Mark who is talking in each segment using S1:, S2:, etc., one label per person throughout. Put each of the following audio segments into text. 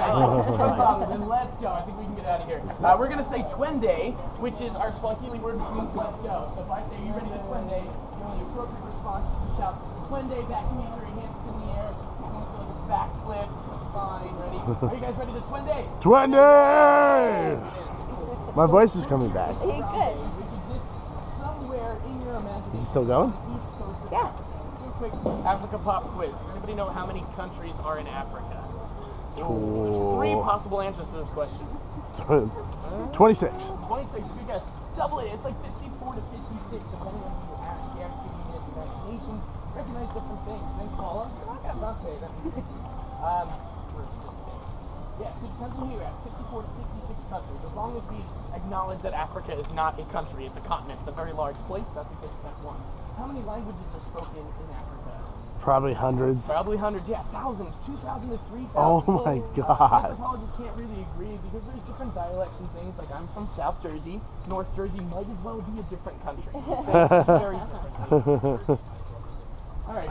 S1: No problem, then let's go. I think we can get out of here. We're going to say twende, which is our Swahili word, which means let's go. So if I say, are you ready to twende, the only appropriate response is to shout twende back to me, throw your hands up in the air. If you want to do like a backflip, that's fine. Ready? Are you guys ready to twende?
S2: Twende! My voice is coming back.
S3: Good.
S1: Which exists somewhere in your imagination.
S2: Is it still going?
S1: On the east coast of
S3: Yeah.
S1: Africa. So quick Africa pop quiz. Does anybody know how many countries are in Africa? Three possible answers to this question.
S2: 26.
S1: 26, good guess. Double it. It's like 54 to 56, depending on who you ask. The African Union, the United Nations recognize different things. Thanks, Paula. Asante, that means yeah, so it depends on who you ask. 54 to 56 countries. As long as we acknowledge that Africa is not a country, it's a continent. It's a very large place. That's a good step one. How many languages are spoken in Africa?
S2: Probably hundreds.
S1: Probably hundreds, yeah, thousands, 2,000 to 3,000.
S2: Oh my God.
S1: Anthropologists can't really agree because there's different dialects and things. Like I'm from South Jersey. North Jersey might as well be a different country. So it's very different. All right.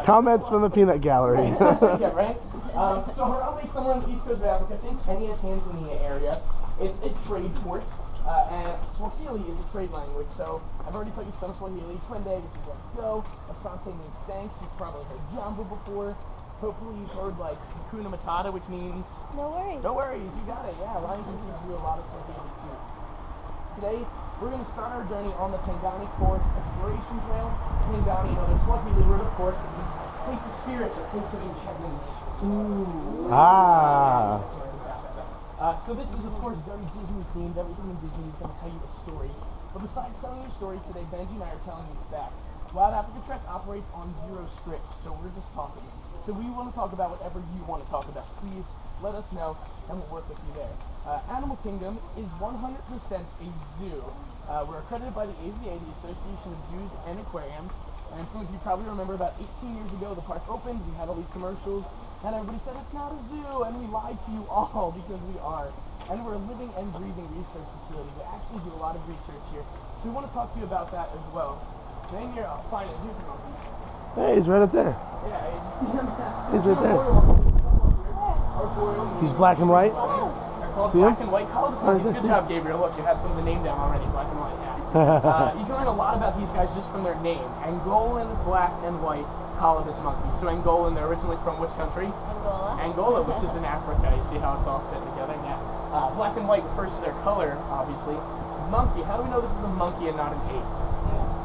S2: Comments from the peanut gallery.
S1: Yeah, right? So Harare, somewhere on the east coast of Africa, I think Kenya, Tanzania area. It's a trade port. And Swahili is a trade language, so I've already taught you some Swahili. Twende, which is let's go. Asante means thanks. You've probably heard Jambo before. Hopefully you've heard like Hakuna Matata, which means
S3: No worries.
S1: no worries, you got it. Yeah, Ryan can teach you a lot of Swahili too. Today, we're going to start our journey on the Pangani Forest Exploration Trail. Pangani, another Swahili word, of course, it means place of spirits or place of enchantment. Ooh.
S2: Ah.
S1: So this is, of course, very Disney themed. Everything in Disney is going to tell you a story. But besides telling you stories today, Benji and I are telling you facts. Wild Africa Trek operates on zero script, so we're just talking. So we want to talk about whatever you want to talk about. Please let us know, and we'll work with you there. Animal Kingdom is 100% a zoo. We're accredited by the AZA, the Association of Zoos and Aquariums. And some of you probably remember about 18 years ago, the park opened, we had all these commercials, and everybody said it's not a zoo, and we lied to you all because we are. And we're a living and breathing research facility. We actually do a lot of research here. So we want to talk to you about that as well. Then here, I'll find it. Here's a monkey.
S2: Hey, he's right up there.
S1: Yeah,
S2: He's right there. He's black and white.
S1: They're called
S2: See
S1: black
S2: him?
S1: and white Colobus monkeys. Good job, Gabriel. Look, you have some of the name down already. Black and white, yeah. You can learn a lot about these guys just from their name. Angolan black and white Colobus monkeys. So Angolan, they're originally from which country? Angola, which is in Africa. You see how it's all fit together? Yeah. Black and white refers to their color, obviously. Monkey, how do we know this is a monkey and not an ape?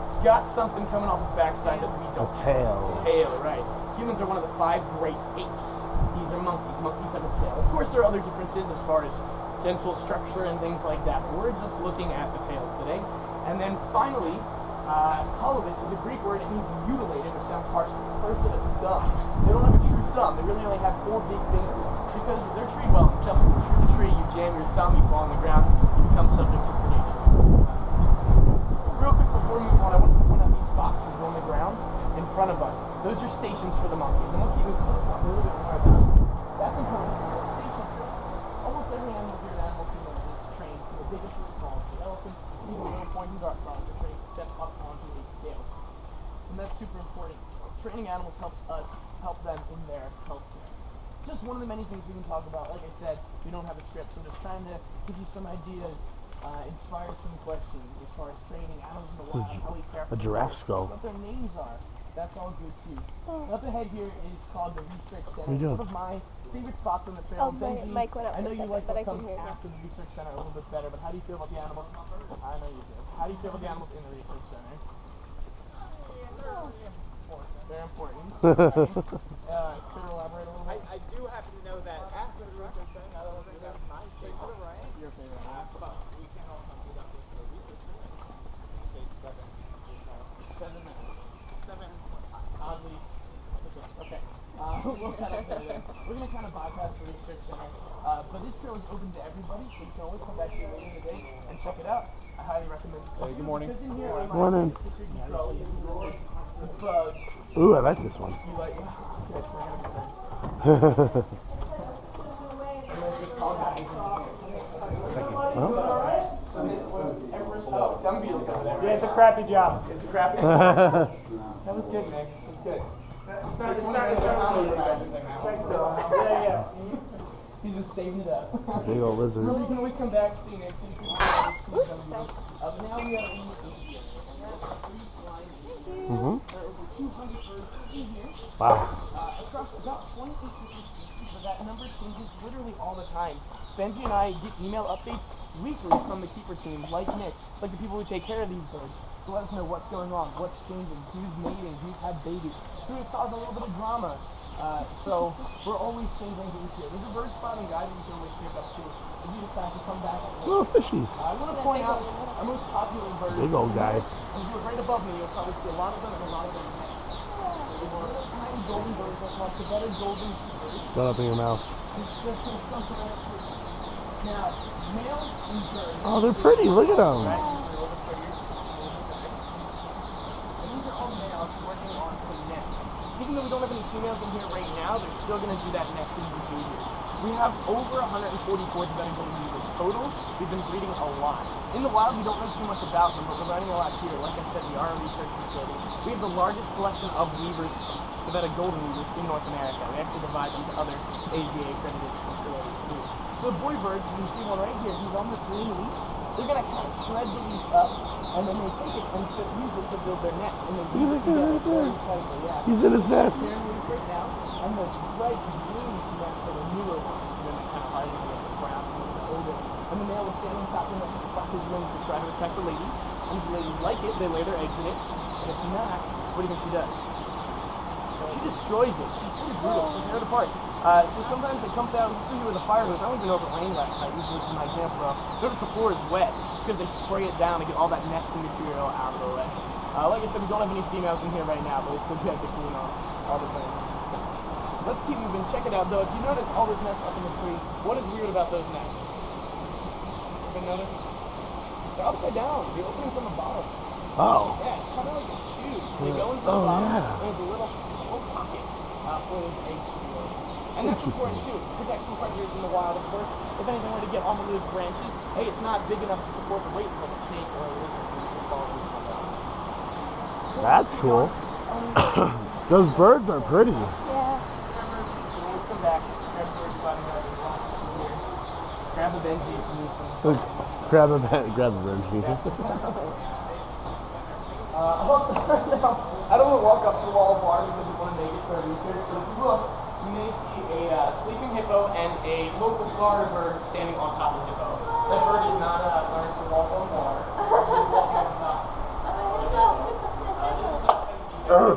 S1: It's got something coming off its backside that we don't.
S2: A tail.
S1: Tail, right. Humans are one of the 5 great apes. These are monkeys. Monkeys have a tail. Of course, there are other differences as far as dental structure and things like that. But we're just looking at the tails today. And then finally, Colobus is a Greek word. It means mutilated, or sounds harsh. It refers to the thumb. They don't have a true thumb. They really only have 4 big fingers because they're tree dwelling. Just through the tree, you jam your thumb, you fall on the ground, you become subject to predation. Real quick before we move on, I want to point out these boxes on the ground in front of us. Those are stations for the monkeys, and we'll keep talk a little bit more about it. That's important. Station training. Almost every animal here at Animal Kingdom is trained from the biggest to the smallest. The elephants, even the little pointy dart frogs, are trained to step up onto a scale. And that's super important. Training animals helps us help them in their health care. Just one of the many things we can talk about. Like I said, we don't have a script, so just trying to give you some ideas, inspire some questions as far as training animals in the wild, how we care for
S2: A giraffe skull.
S1: what their names are. That's all good too. Up ahead here is called the Research Center.
S2: What are you
S1: It's
S2: doing?
S1: one of my favorite spots on the trail.
S3: Oh,
S1: Benji,
S3: Mike went up
S1: I know
S3: for a
S1: you
S3: second,
S1: like
S3: but
S1: what
S3: I can
S1: comes
S3: hear you.
S1: after the Research Center a little bit better, but how do you feel about the animals? I know you do. How do you feel about the animals in the Research Center? They're important. Should we elaborate a little bit?
S4: I do happen to know that after the research center, not only is that my favorite, right?
S1: Your favorite animals?
S4: But we can also meet up with the research center. Say
S1: 7 minutes.
S4: 7.
S1: Oddly specific. Okay. We'll cut up there then. We're going to kind of bypass the Research Center. But this trail is open to everybody, so you can always come back here later in the day and check it out. I highly recommend it.
S4: Hey, good morning.
S1: Because in here,
S2: Morning.
S1: secret trolleys, lizards, bugs.
S2: Ooh, I like this one.
S1: You like, good, we're going to be friends.
S2: Thank
S1: And there's just tall guys.
S2: you.
S1: Alright, so everyone's, oh, dumb beetles over there.
S5: Yeah, it's a crappy job.
S1: It's a crappy. That was good, Nick. That's good. Thanks, though. Yeah. He's been saving it up.
S2: Big old lizard.
S1: Remember, you can always come back, see Nick, so you can but now we are in India.
S2: Mm-hmm.
S1: There are over 200 birds in here.
S2: Wow.
S1: Across about 28 different species, but that number changes literally all the time. Benji and I get email updates weekly from the keeper team, like Nick, like the people who take care of these birds, to let us know what's going on, what's changing, who's mating, who's had babies, who's caused a little bit of drama. So we're always changing things here. There's a bird spotting guide you can always pick up too if you decide to come back.
S2: Little fishies.
S1: I want to point out our most popular birds.
S2: Big old guy.
S1: And you're right above me, you'll probably see a lot of them and a lot of them next. Tiny golden birds that want the better golden birds.
S2: Shut up in your mouth.
S1: Now, males and birds.
S2: Oh, they're pretty. Look at them.
S1: Right? These are all males working on some nests. Even though we don't have any females in here right now, they're still going to do that nesting behavior. We have over 144 tibetan golden weavers total. We've been breeding a lot. In the wild, we don't know too much about them, but we're learning a lot here. Like I said, we are a research facility. We have the largest collection of weavers, tibetan golden weavers, in North America. We actually divide them to other AZA accredited facilities too. So the boy birds, you can see one right here, he's on this green leaf. They're going to kind of shred the leaf up, and then they take it and use it to build their nest. And they weave it together very tightly, yeah.
S2: He's in his nest.
S1: They're in leaf right now, and the bright green nests are the newer ones, and then they're kind of hiding in the ground and the older. And the male will stand on top of the nest and flap his wings to try to protect the ladies. And if the ladies like it, they lay their eggs in it. And if not, what do you think she does? She destroys it. She's pretty brutal. She tears it apart. So sometimes they come down, see with a fire hose. I don't even know if it rained last night. This is my example though. Notice the floor is wet because they spray it down to get all that nesting material out of the way. Like I said, we don't have any females in here right now, but we still have to clean off all the things. Let's keep moving. Check it out though. If you notice all those nests up in the tree, what is weird about those nests? You notice? They're upside down. The opening's on the bottom.
S2: Oh.
S1: Yeah, it's kind of like a shoe. So they go into the bottom. Yeah. There's a little pocket for those eggs to be in. And that's important too. It protects from predators in the wild, of course. If anything were to get on those branches, hey, it's not big enough to support the weight of a snake or a lizard.
S2: That's cool. Those birds are pretty.
S1: Yeah. Remember, come back. Grab a Benji if you need some.
S2: Grab a Benji.
S1: Also, I don't want to walk up to the wall of water because we want to make it to our research, but if you look, you may see a sleeping hippo and a local Florida bird standing on top of the hippo. That bird is not learning to walk on water. It's walking on top of the hippo. This is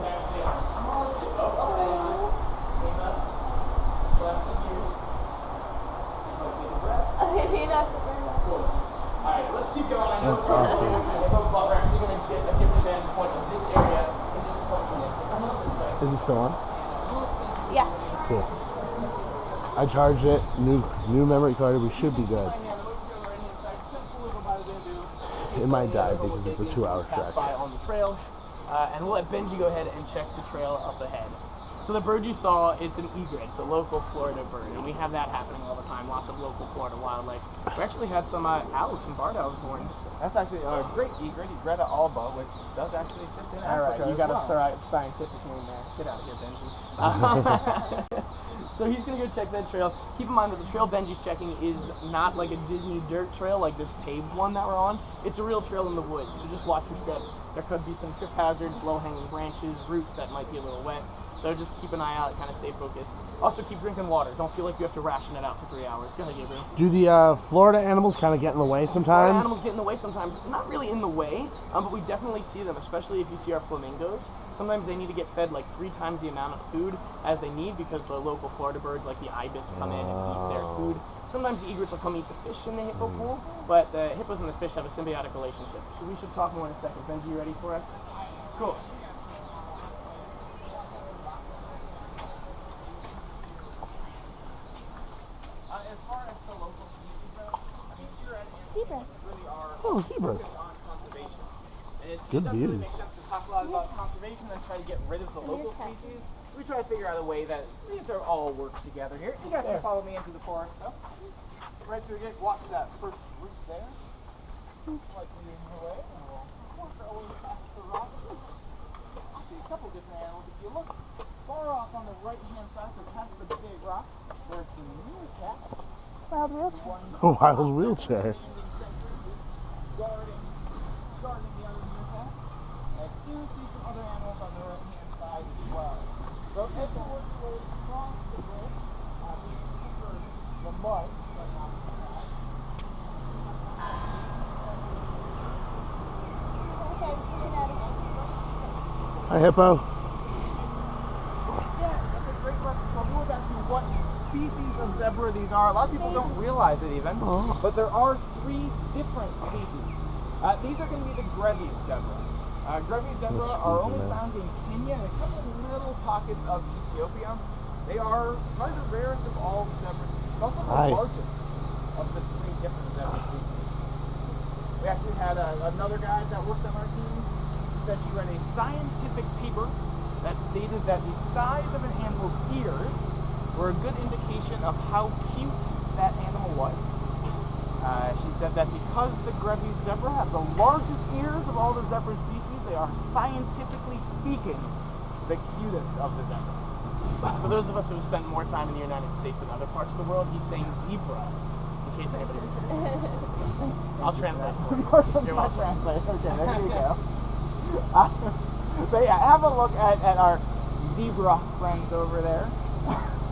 S1: actually our smallest hippo, and it just came up, flaps his ears. Take a breath. Cool. Alright, let's keep going. I know it's awesome. We're actually going to get a different vantage point of this area in just a couple minutes. So come up this way.
S2: Is it still on?
S3: Yeah.
S2: Cool. I charged it. New memory card. We should be good. It might die because it's a 2-hour trek.
S1: Pass by on the trail, and we'll let Benji go ahead and check the trail up ahead. So the bird you saw, it's an egret. It's a local Florida bird, and we have that happening all the time. Lots of local Florida wildlife. We actually had some owls, some barred owls born.
S4: That's actually a great egret, Greta alba, which does actually exist in Africa.
S1: All right, you got to throw out scientific name there. Get out of here, Benji. So he's going to go check that trail. Keep in mind that the trail Benji's checking is not like a Disney dirt trail like this paved one that we're on. It's a real trail in the woods, so just watch your step. There could be some trip hazards, low-hanging branches, roots that might be a little wet. So just keep an eye out, kind of stay focused. Also keep drinking water. Don't feel like you have to ration it out for 3 hours. Go ahead, Gabriel.
S2: Do the Florida animals kind of get in the way sometimes?
S1: Florida animals get in the way sometimes. Not really in the way, but we definitely see them, especially if you see our flamingos. Sometimes they need to get fed like 3 times the amount of food as they need because the local Florida birds like the ibis come in and eat their food. Sometimes the egrets will come eat the fish in the hippo pool, but the hippos and the fish have a symbiotic relationship. So we should talk more in a second. Benji, you ready for us? Cool.
S4: As far as the local species go, I mean, here at
S3: Zebras.
S4: really are
S2: Zebras.
S4: focused on conservation. And it
S2: Good
S4: doesn't really
S2: views.
S4: make sense to talk a lot about conservation and try to get rid of the local species. We try to figure out a way that these are all work together here. You guys can follow me into the forest though. Right through here, watch that first root there. Like leading the way, and we'll walk our way past the rock. You see a couple different animals. If you look far off on the right-hand side, so past the big rock, there's some meerkats.
S3: Wild wheelchair.
S2: A wild wheelchair.
S4: Guarding the other meerkats. And you see some other animals on the right-hand side as well. So as you work your way across the bridge, for the mud, but not the grass.
S2: Hi, Hippo.
S4: Yeah, that's a great question. So who was asking what species of zebra these are? A lot of people don't realize it even, but there are 3 different species. These are going to be the Grevy zebra. Grevy zebra are only found in Kenya and a couple of little pockets of Ethiopia. They are probably the rarest of all the zebra species. Also the largest of the 3 different zebra species. We actually had another guy that worked on our team who said she read a scientific paper that stated that the size of an animal's ears were a good indication of how cute that animal was. She said that because the Grevy zebra have the largest ears of all the zebra species, they are scientifically speaking the cutest of the zebra.
S1: For those of us who have spent more time in the United States than other parts of the world, he's saying zebras, in case anybody was curious. I'll translate for you. You're welcome.
S4: Translate. Okay, there you go. So yeah, have a look at our zebra friends over there.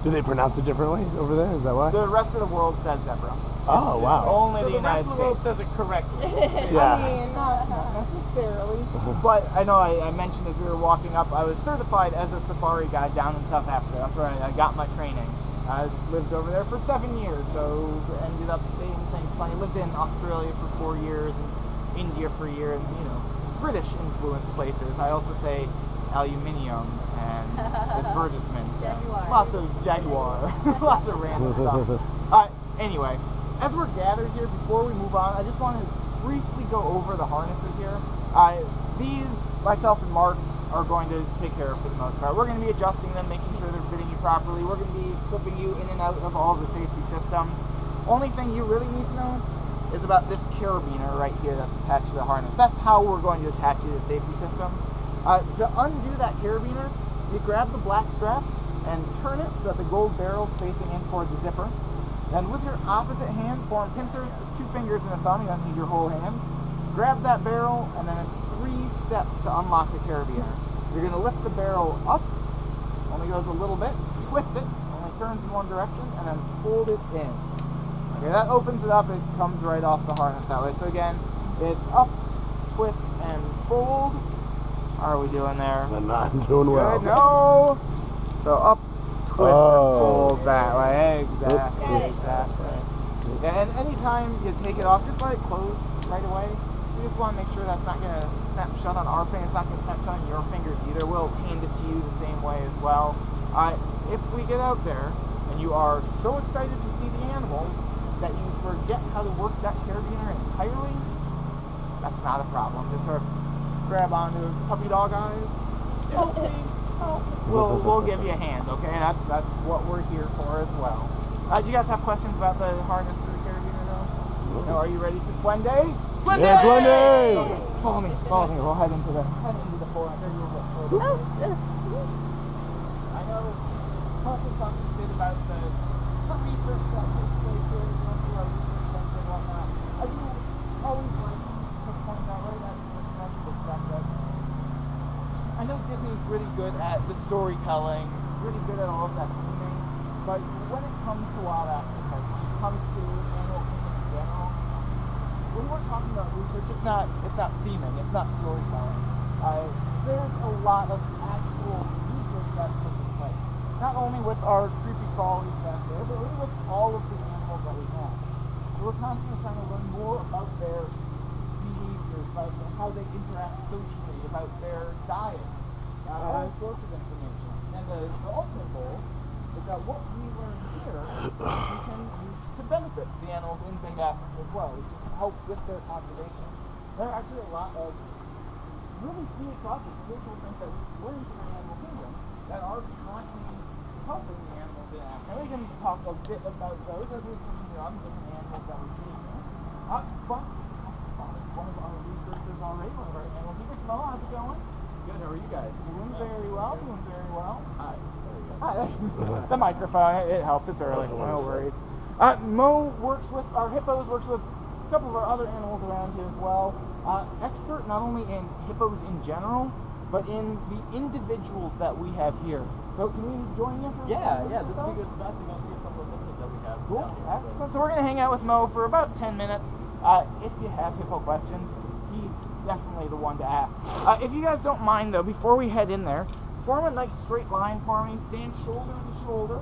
S2: Do they pronounce it differently over there? Is that why?
S4: The rest of the world says zebra.
S2: Oh, wow.
S4: Only
S1: So
S4: the
S1: the rest
S4: United
S1: of the world
S4: States.
S1: says it correctly.
S2: Yeah.
S4: I mean, not necessarily, but I know I mentioned as we were walking up, I was certified as a safari guide down in South Africa. That's where I got my training. I lived over there for 7 years, so ended up saying things funny. Lived in Australia for 4 years and India for a year, and British influenced places. I also say aluminium and advertisement.
S3: Jaguar.
S4: Lots of Jaguar. Lots of random stuff. Anyway, as we're gathered here, before we move on, I just want to briefly go over the harnesses here. These, myself and Mark, are going to take care of for the most part. We're going to be adjusting them, making sure they're fitting you properly. We're going to be clipping you in and out of all of the safety systems. Only thing you really need to know is about this carabiner right here that's attached to the harness. That's how we're going to attach you to safety systems. To undo that carabiner, you grab the black strap and turn it so that the gold barrel is facing in toward the zipper. Then with your opposite hand, form pincers, there's 2 fingers and a thumb, you don't need your whole hand. Grab that barrel, and then it's 3 steps to unlock the carabiner. You're going to lift the barrel up, only goes a little bit, twist it, only turns in one direction, and then fold it in. Okay, that opens it up, it comes right off the harness that way. So again, it's up, twist, and fold. How are we doing there?
S2: I'm not doing well.
S4: Good, no! So up, twist, and fold that way. Exactly. Yeah, and anytime you take it off, just let it close right away. We just want to make sure that's not going to snap shut on our finger. It's not going to snap shut on your fingers either. We'll hand it to you the same way as well. If we get out there and you are so excited to see the animals that you forget how to work that carabiner entirely, that's not a problem. Just sort of grab onto puppy dog eyes. Help me. We'll give you a hand, okay? That's what we're here for as well. Do you guys have questions about the harness or the carabiner though? No, are you ready to Twende?
S2: Twende! Yeah, Twende!
S4: Okay, follow me. We'll head into the forest. I know talk a bit about the research that takes place here, through our research center and whatnot. I do always like to point out right at the fact that I know Disney's really good at the storytelling, really good at all of that theming, but when it comes to wild Africa, when it comes to animal kingdom in general, when we're talking about research, it's not theming, it's not storytelling. There's a lot of actual research that's taking place. Not only with our creepy crawlies back there, but really with all of the animals that we have. So we're constantly trying to learn more about their behaviors, about how they interact socially, about their diets, all sorts of information. And the ultimate goal is that what we learn here, we can use to benefit the animals in Big Africa as well. We can help with their conservation. There are actually a lot of really cool projects, really cool things that we've learned from the animal kingdom that are currently helping the animals in Africa. We can talk a bit about those as we continue on, the different animals that we see here. But I spotted one of our researchers already, one of our animal keepers. Mo, how's it going?
S1: Good, how are you guys?
S4: Doing very well, doing very well.
S1: Hi.
S4: The microphone, it helped. It's early. No worries. Mo works with our hippos, works with a couple of our other animals around here as well. Expert not only in hippos in general, but in the individuals that we have here. So can we join you for
S3: Yeah, this would be a good spot to go see a couple of hippos that we have.
S4: Cool. Excellent. So we're going to hang out with Mo for about 10 minutes. If you have hippo questions, he's definitely the one to ask. If you guys don't mind, though, before we head in there, form a nice straight line for me. Stand shoulder to shoulder.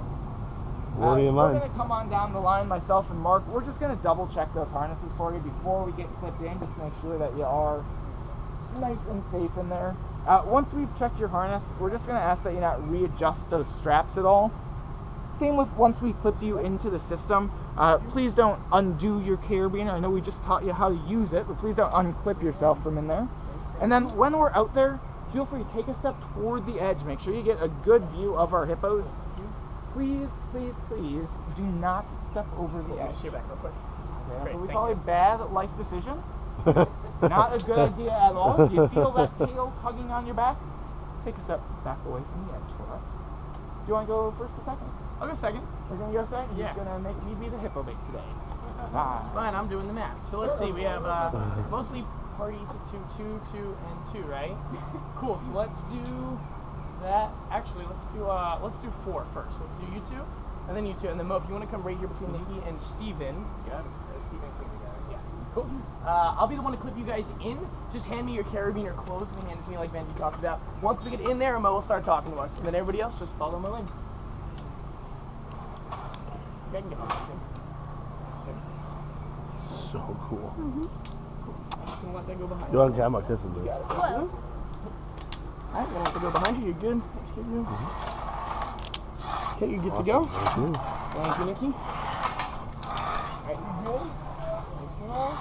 S2: What do you
S4: We're
S2: mind?
S4: going to come on down the line, myself and Mark. We're just going to double check those harnesses for you before we get clipped in, just to make sure that you are nice and safe in there. Once we've checked your harness, we're just going to ask that you not readjust those straps at all. Same with once we clip you into the system. Please don't undo your carabiner. I know we just taught you how to use it, but please don't unclip yourself from in there. And then when we're out there, feel free to take a step toward the edge. Make sure you get a good view of our hippos. Please, please, please do not step over the edge.
S1: Back real quick.
S4: That's what we call a bad life decision. Not a good idea at all. If you feel that tail tugging on your back, take a step back away from the edge for us. Do you want to go first or second?
S1: I'll go second.
S4: We're going to go second?
S1: Yeah.
S4: He's going to make me be the hippo bait today.
S1: It's fine, I'm doing the math. So let's see, we have mostly parties of 2, 2, 2, and 2, right? Cool, so let's do that. Actually, let's do 4 first. Let's do you two, and then you two, and then Mo, if you want to come right here between Nikki and Steven. Yeah, Steven, clip me down. Yeah, cool. I'll be the one to clip you guys in. Just hand me your carabiner closed and hand it to me like Vandy talked about. Once we get in there, Mo will start talking to us, and then everybody else just follow Mo in. Okay, I can get on that thing.
S2: So cool.
S1: I'm gonna let that go behind
S2: You're on camera kissing, dude.
S1: Got it. Hello. Alright, gonna have to go behind you. You're good. Excuse me. Okay, you're good to go.
S2: Thank you.
S1: Thank you, Nikki. Alright, you good? Thanks for all.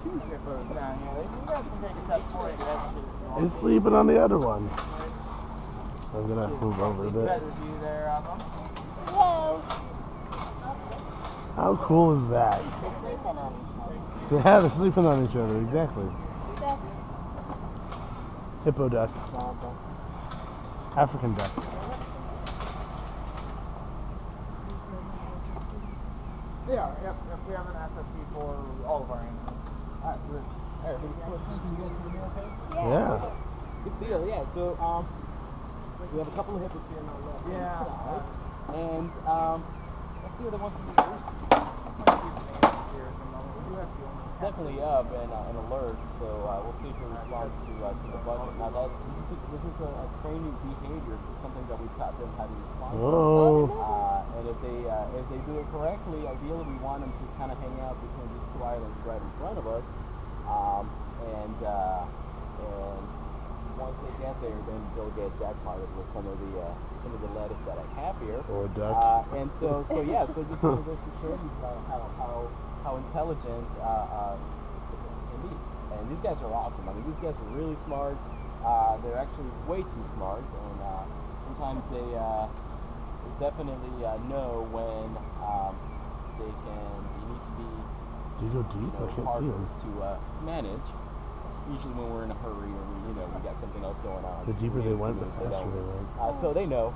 S1: Two hippos down here. You guys can take a test for it.
S2: He's sleeping on the other one. I'm gonna move over a bit.
S4: Better view there of them.
S5: Hello.
S2: How cool is that? Yeah, they're sleeping on each other, exactly. Hippo duck. African duck.
S4: They are, yep. We have an SSP for all of our animals. Alright, good. Alright, can you guys hear me okay?
S2: Yeah.
S3: Good deal, yeah. So, we have a couple of hippos here on the left side. And, let's see what they want to do. It's definitely up and alert, so we'll see if it responds to the button. Now, this is a training behavior. This is something that we taught them how to respond to.
S2: Whoa.
S3: And if they do it correctly, ideally we want them to kind of hang out between these two islands right in front of us. And once they get there, then they'll get jackpotted with some of the lettuce that I have here.
S2: Or a duck.
S3: And so yeah, so just goes to show you how intelligent can be. And these guys are awesome. I mean, these guys are really smart. They're actually way too smart, and sometimes they definitely know when they need to be.
S2: Do you go deep? I can't see
S3: harder
S2: them.
S3: to manage. Usually when we're in a hurry or we got something else going on.
S2: The deeper they went, the faster they went.
S3: So they know.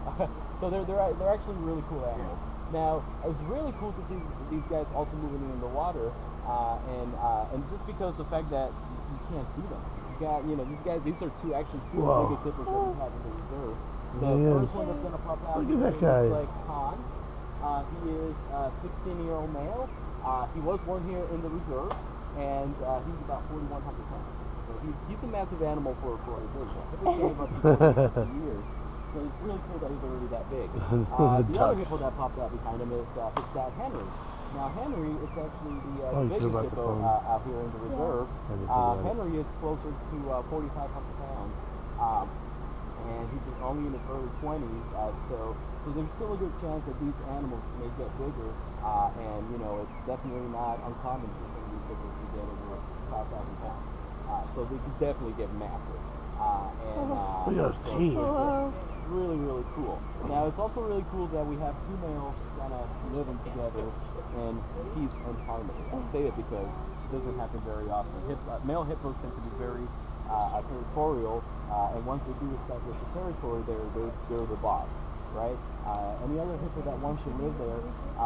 S3: So they're actually really cool animals. Now it was really cool to see these guys also moving in the water, and just because the fact that you can't see them. You got these guys. These are two of the biggest hippos that we have in the reserve. The first one that's gonna pop out.
S2: Look at that guy.
S3: Like Hans. He is a 16-year-old male. He was born here in the reserve, and he's about 4,100 pounds. So he's a massive animal for his age. Hippos live up to 40 years, so it's really cool that he's already that big. The other hippo that popped out behind him is his dad Henry. Now Henry is actually the biggest hippo out here in the reserve. Henry is closer to 4,500 pounds, and he's only in his early 20s. So there's still a good chance that these animals may get bigger, and it's definitely not uncommon for some of these hippos to get over 5,000 pounds. So they could definitely get massive.
S2: Look at those teeth.
S3: Really, really cool. Now it's also really cool that we have two males kind of living together in peace and harmony. I say it because doesn't happen very often. Male hippos tend to be very territorial, and once they do establish the territory, they're the boss, right? Any other hippo that wants to live there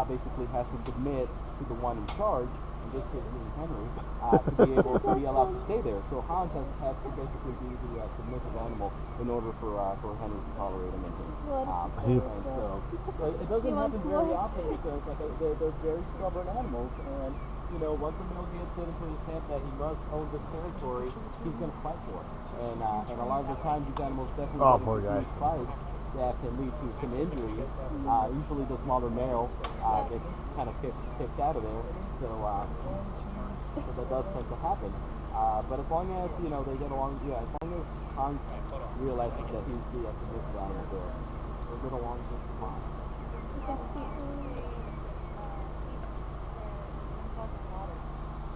S3: basically has to submit to the one in charge, in this case being Henry, to be able to be allowed to stay there. So Hans has to basically be the submissive animal in order for Henry to tolerate him. And so it doesn't happen very often because they're very stubborn animals, and once a male gets it into his head that he must own this territory, he's going to fight for it. And a lot of the time these animals definitely get into huge fights that can lead to some injuries. Usually the smaller male gets kind of kicked out of there, so that does tend to happen. But as long as they get along, as long as Hans realizes that he's the submissive animal, they'll get along just fine.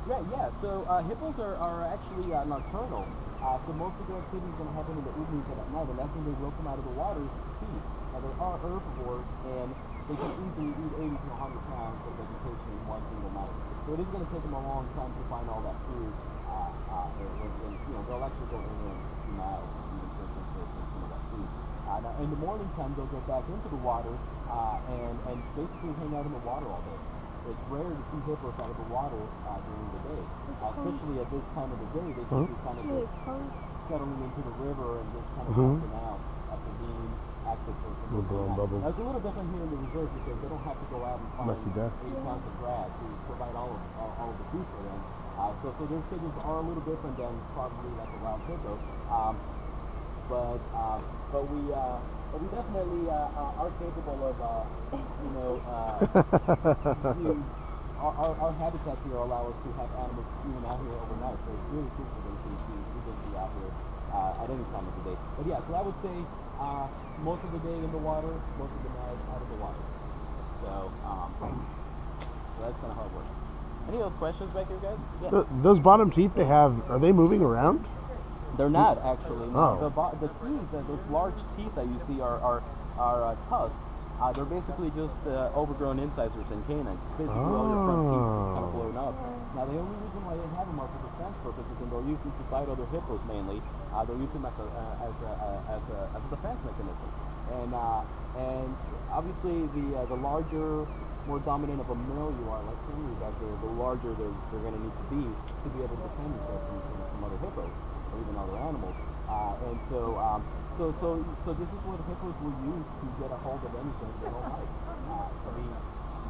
S3: Yeah. So hippos are actually nocturnal. So most of their activity is going to happen in the evenings and at night, and that's when they will come out of the water to feed. Now they are herbivores, and they can easily eat 80 to 100 pounds of vegetation in one single night. So it is going to take them a long time to find all that food. They'll actually go in and 50 miles even searching for some of that food. Now in the morning time, they'll go back into the water and basically hang out in the water all day. It's rare to see hippos out of the water during the day, especially at this time of the day. They should be kind of just settling into the river and just kind of passing out after being active for
S2: bubbles.
S3: Now, it's a little different here in the reserve because they don't have to go out and find 8 pounds of grass. We provide all of the food for them. So their schedules are a little different than probably like a wild hippo. But we definitely are capable of, our habitats here allow us to have animals even out here overnight, so it's really cool for them to even be out here at any time of the day. But yeah, so I would say most of the day in the water, most of the night out of the water. So that's kind of how it works. Any other questions back here, guys? Yeah.
S2: Those bottom teeth they have, are they moving around?
S3: They're not actually. No.
S2: Oh.
S3: The teeth, those large teeth that you see are tusks. They're basically just overgrown incisors and canines. It's basically all your front teeth is kind of blown up. Now the only reason why they have them are for defense purposes, and they'll use them to fight other hippos mainly. They'll use them as a defense mechanism. And obviously the larger, more dominant of a male you are, like Henry back there, the larger they're going to need to be able to defend themselves from other hippos or even other animals. And so this is what hippos will use to get a hold of anything they don't like. I mean,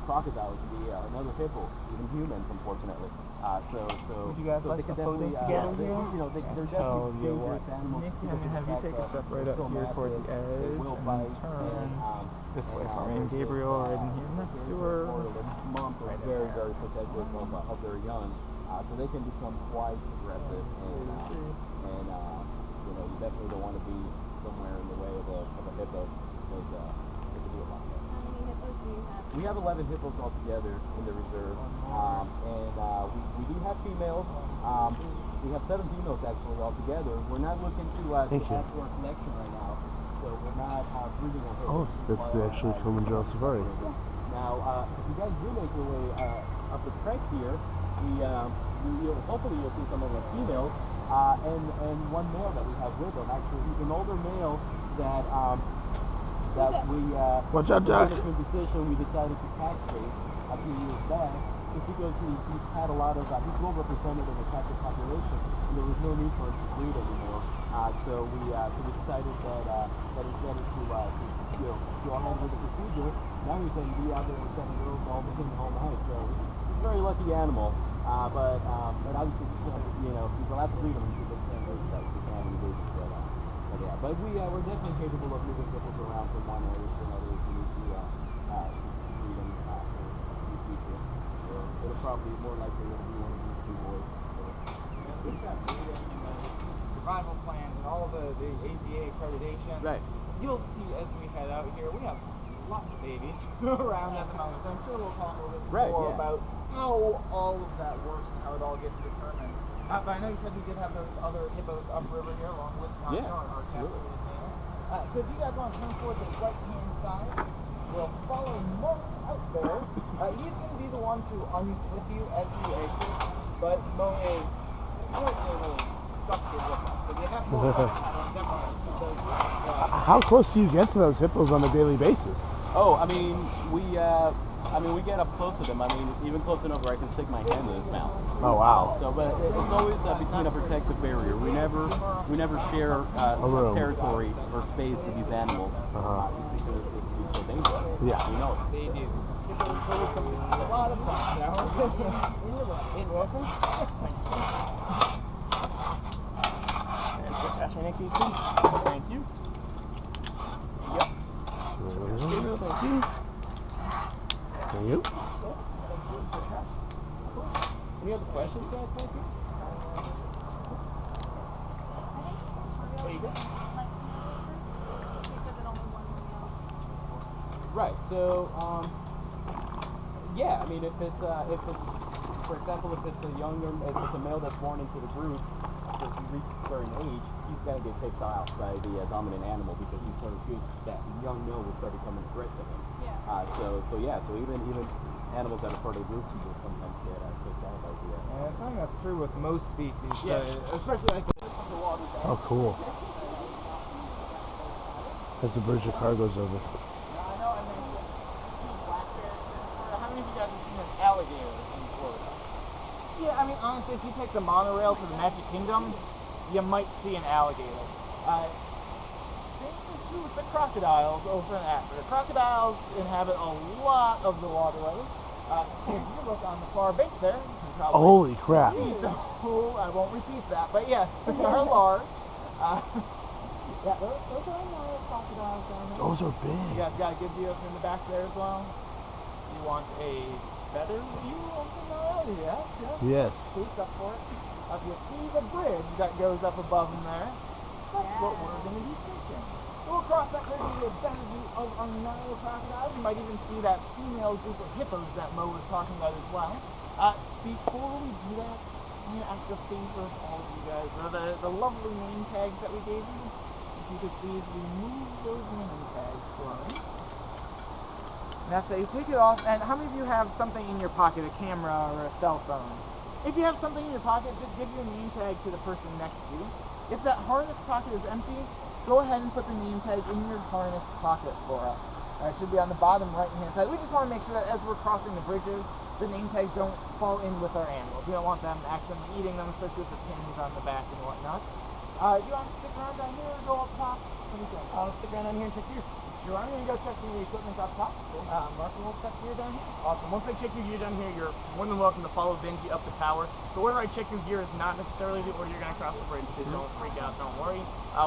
S3: crocodiles can be another hippo, even humans, unfortunately.
S4: Would you guys like
S3: they can
S4: a photo
S3: definitely,
S4: together?
S3: They're definitely dangerous animals.
S4: Have you take a step right up here toward the edge and turn this way for me, and Gabriel right in here next to her.
S3: Moms are very, very protective of their young, so they can become quite aggressive, and you definitely don't want to be somewhere in the way of a hippo, because it could be a lot.
S5: How many hippos do you have?
S3: We have 11 hippos altogether in the reserve, and we do have females. We have 7 females actually altogether. We're not looking to add to our collection right now, so we're not breeding on hippos.
S2: Oh, that's actually Kilimanjaro Safari.
S3: Now, if you guys do make your way up the trek here, hopefully you'll see some of the females and one male that we have with them. Actually, he's an older male that we
S2: watch out, Jack.
S3: Decision we decided to castrate a few years back, just because he's had a lot of he's well represented in the captive population, and there was no need for him to breed anymore. So we decided that instead of to go ahead with the procedure, now he can be out there with 7 girls all day and all night. So he's a very lucky animal. But obviously, he's allowed to breed them. He's a good race that we can and do. But yeah, but we're definitely capable of moving hippos around from one area to another if we need to breed them in the future. So it'll probably be more likely to be one of these 2 boys.
S4: We've got survival plans and all the AZA accreditation.
S3: Right.
S4: You'll see as we head out here, we have lots of babies around at the moment, so I'm sure we'll talk a little bit more about how all of that works and how it all gets determined. But I know you said we did have those other hippos upriver here along with Nacho, our captivated male. So if you guys want to turn toward the right-hand side, we'll follow Mark out there. He's going to be the one to unflip you as you exit. but Mo is fortunately structured with us. So we have more fun. Definitely keep those
S2: How close do you get to those hippos on a daily basis?
S3: Oh, I mean, we get up close to them. I mean, even close enough where I can stick my hand in his mouth.
S2: Oh wow.
S3: So, but it's always between a protective barrier. We never share territory or space with these animals just because it can be so dangerous.
S2: Yeah.
S3: We know it.
S4: They do. A lot of fun. You're welcome.
S1: Pass me an key, please.
S4: Thank you.
S1: Yep.
S2: Thank you. Thank you.
S3: Any other questions, guys? Thank you.
S1: There you go.
S3: Right. So, yeah. I mean, if it's for example, if it's a male that's born into the group, if he reaches a certain age, he's gonna get picked out by the dominant animal because he's so good that young male will start becoming aggressive.
S5: Yeah.
S3: So even animals that are part of the group will sometimes get picked out by the.
S4: And I think that's true with most species,
S1: Yeah.
S4: especially like the water.
S2: Oh cool. As the bridge of car goes over.
S4: I know, and then black bears. How many of you guys have seen an alligator in Florida? Yeah, I mean, honestly, if you take the monorail to the Magic Kingdom, you might see an alligator. Same is true with the crocodiles over in Africa. Crocodiles inhabit a lot of the waterways. If you look on the far bank there, you can probably
S2: Holy crap.
S4: see some. I won't repeat that, but yes, they are large. Yeah, those are large crocodiles down there.
S2: Those are
S4: You
S2: big.
S4: guys got a good view from the back there as well. You want a better view of the Nile? Yes, yes.
S2: Yes.
S4: Speak up for it. If you see the bridge that goes up above them there, that's what we're going to be taking. We'll cross that bridge and get a better view of our Nile crocodiles. You might even see that female group of hippos that Mo was talking about as well. Before we do that, I'm going to ask a favor of all of you guys. The lovely name tags that we gave you, if you could please remove those name tags for me. Now say you take it off, and how many of you have something in your pocket, a camera or a cell phone? If you have something in your pocket, just give your name tag to the person next to you. If that harness pocket is empty, go ahead and put the name tags in your harness pocket for us. It should be on the bottom right-hand side. We just want to make sure that as we're crossing the bridges, the name tags don't fall in with our animals. We don't want them accidentally eating them, especially with the pins on the back and whatnot. Do you want to stick around down here or go up top? What do you think?
S1: I'll stick around down here and check here.
S4: Sure, I'm going to go check some of the equipment up top.
S1: Mark, we'll check gear down here. Awesome. Once I check your gear down here, you're more than welcome to follow Benji up the tower. The order I check your gear is not necessarily the order you're going to cross the bridge, so don't freak out, don't worry.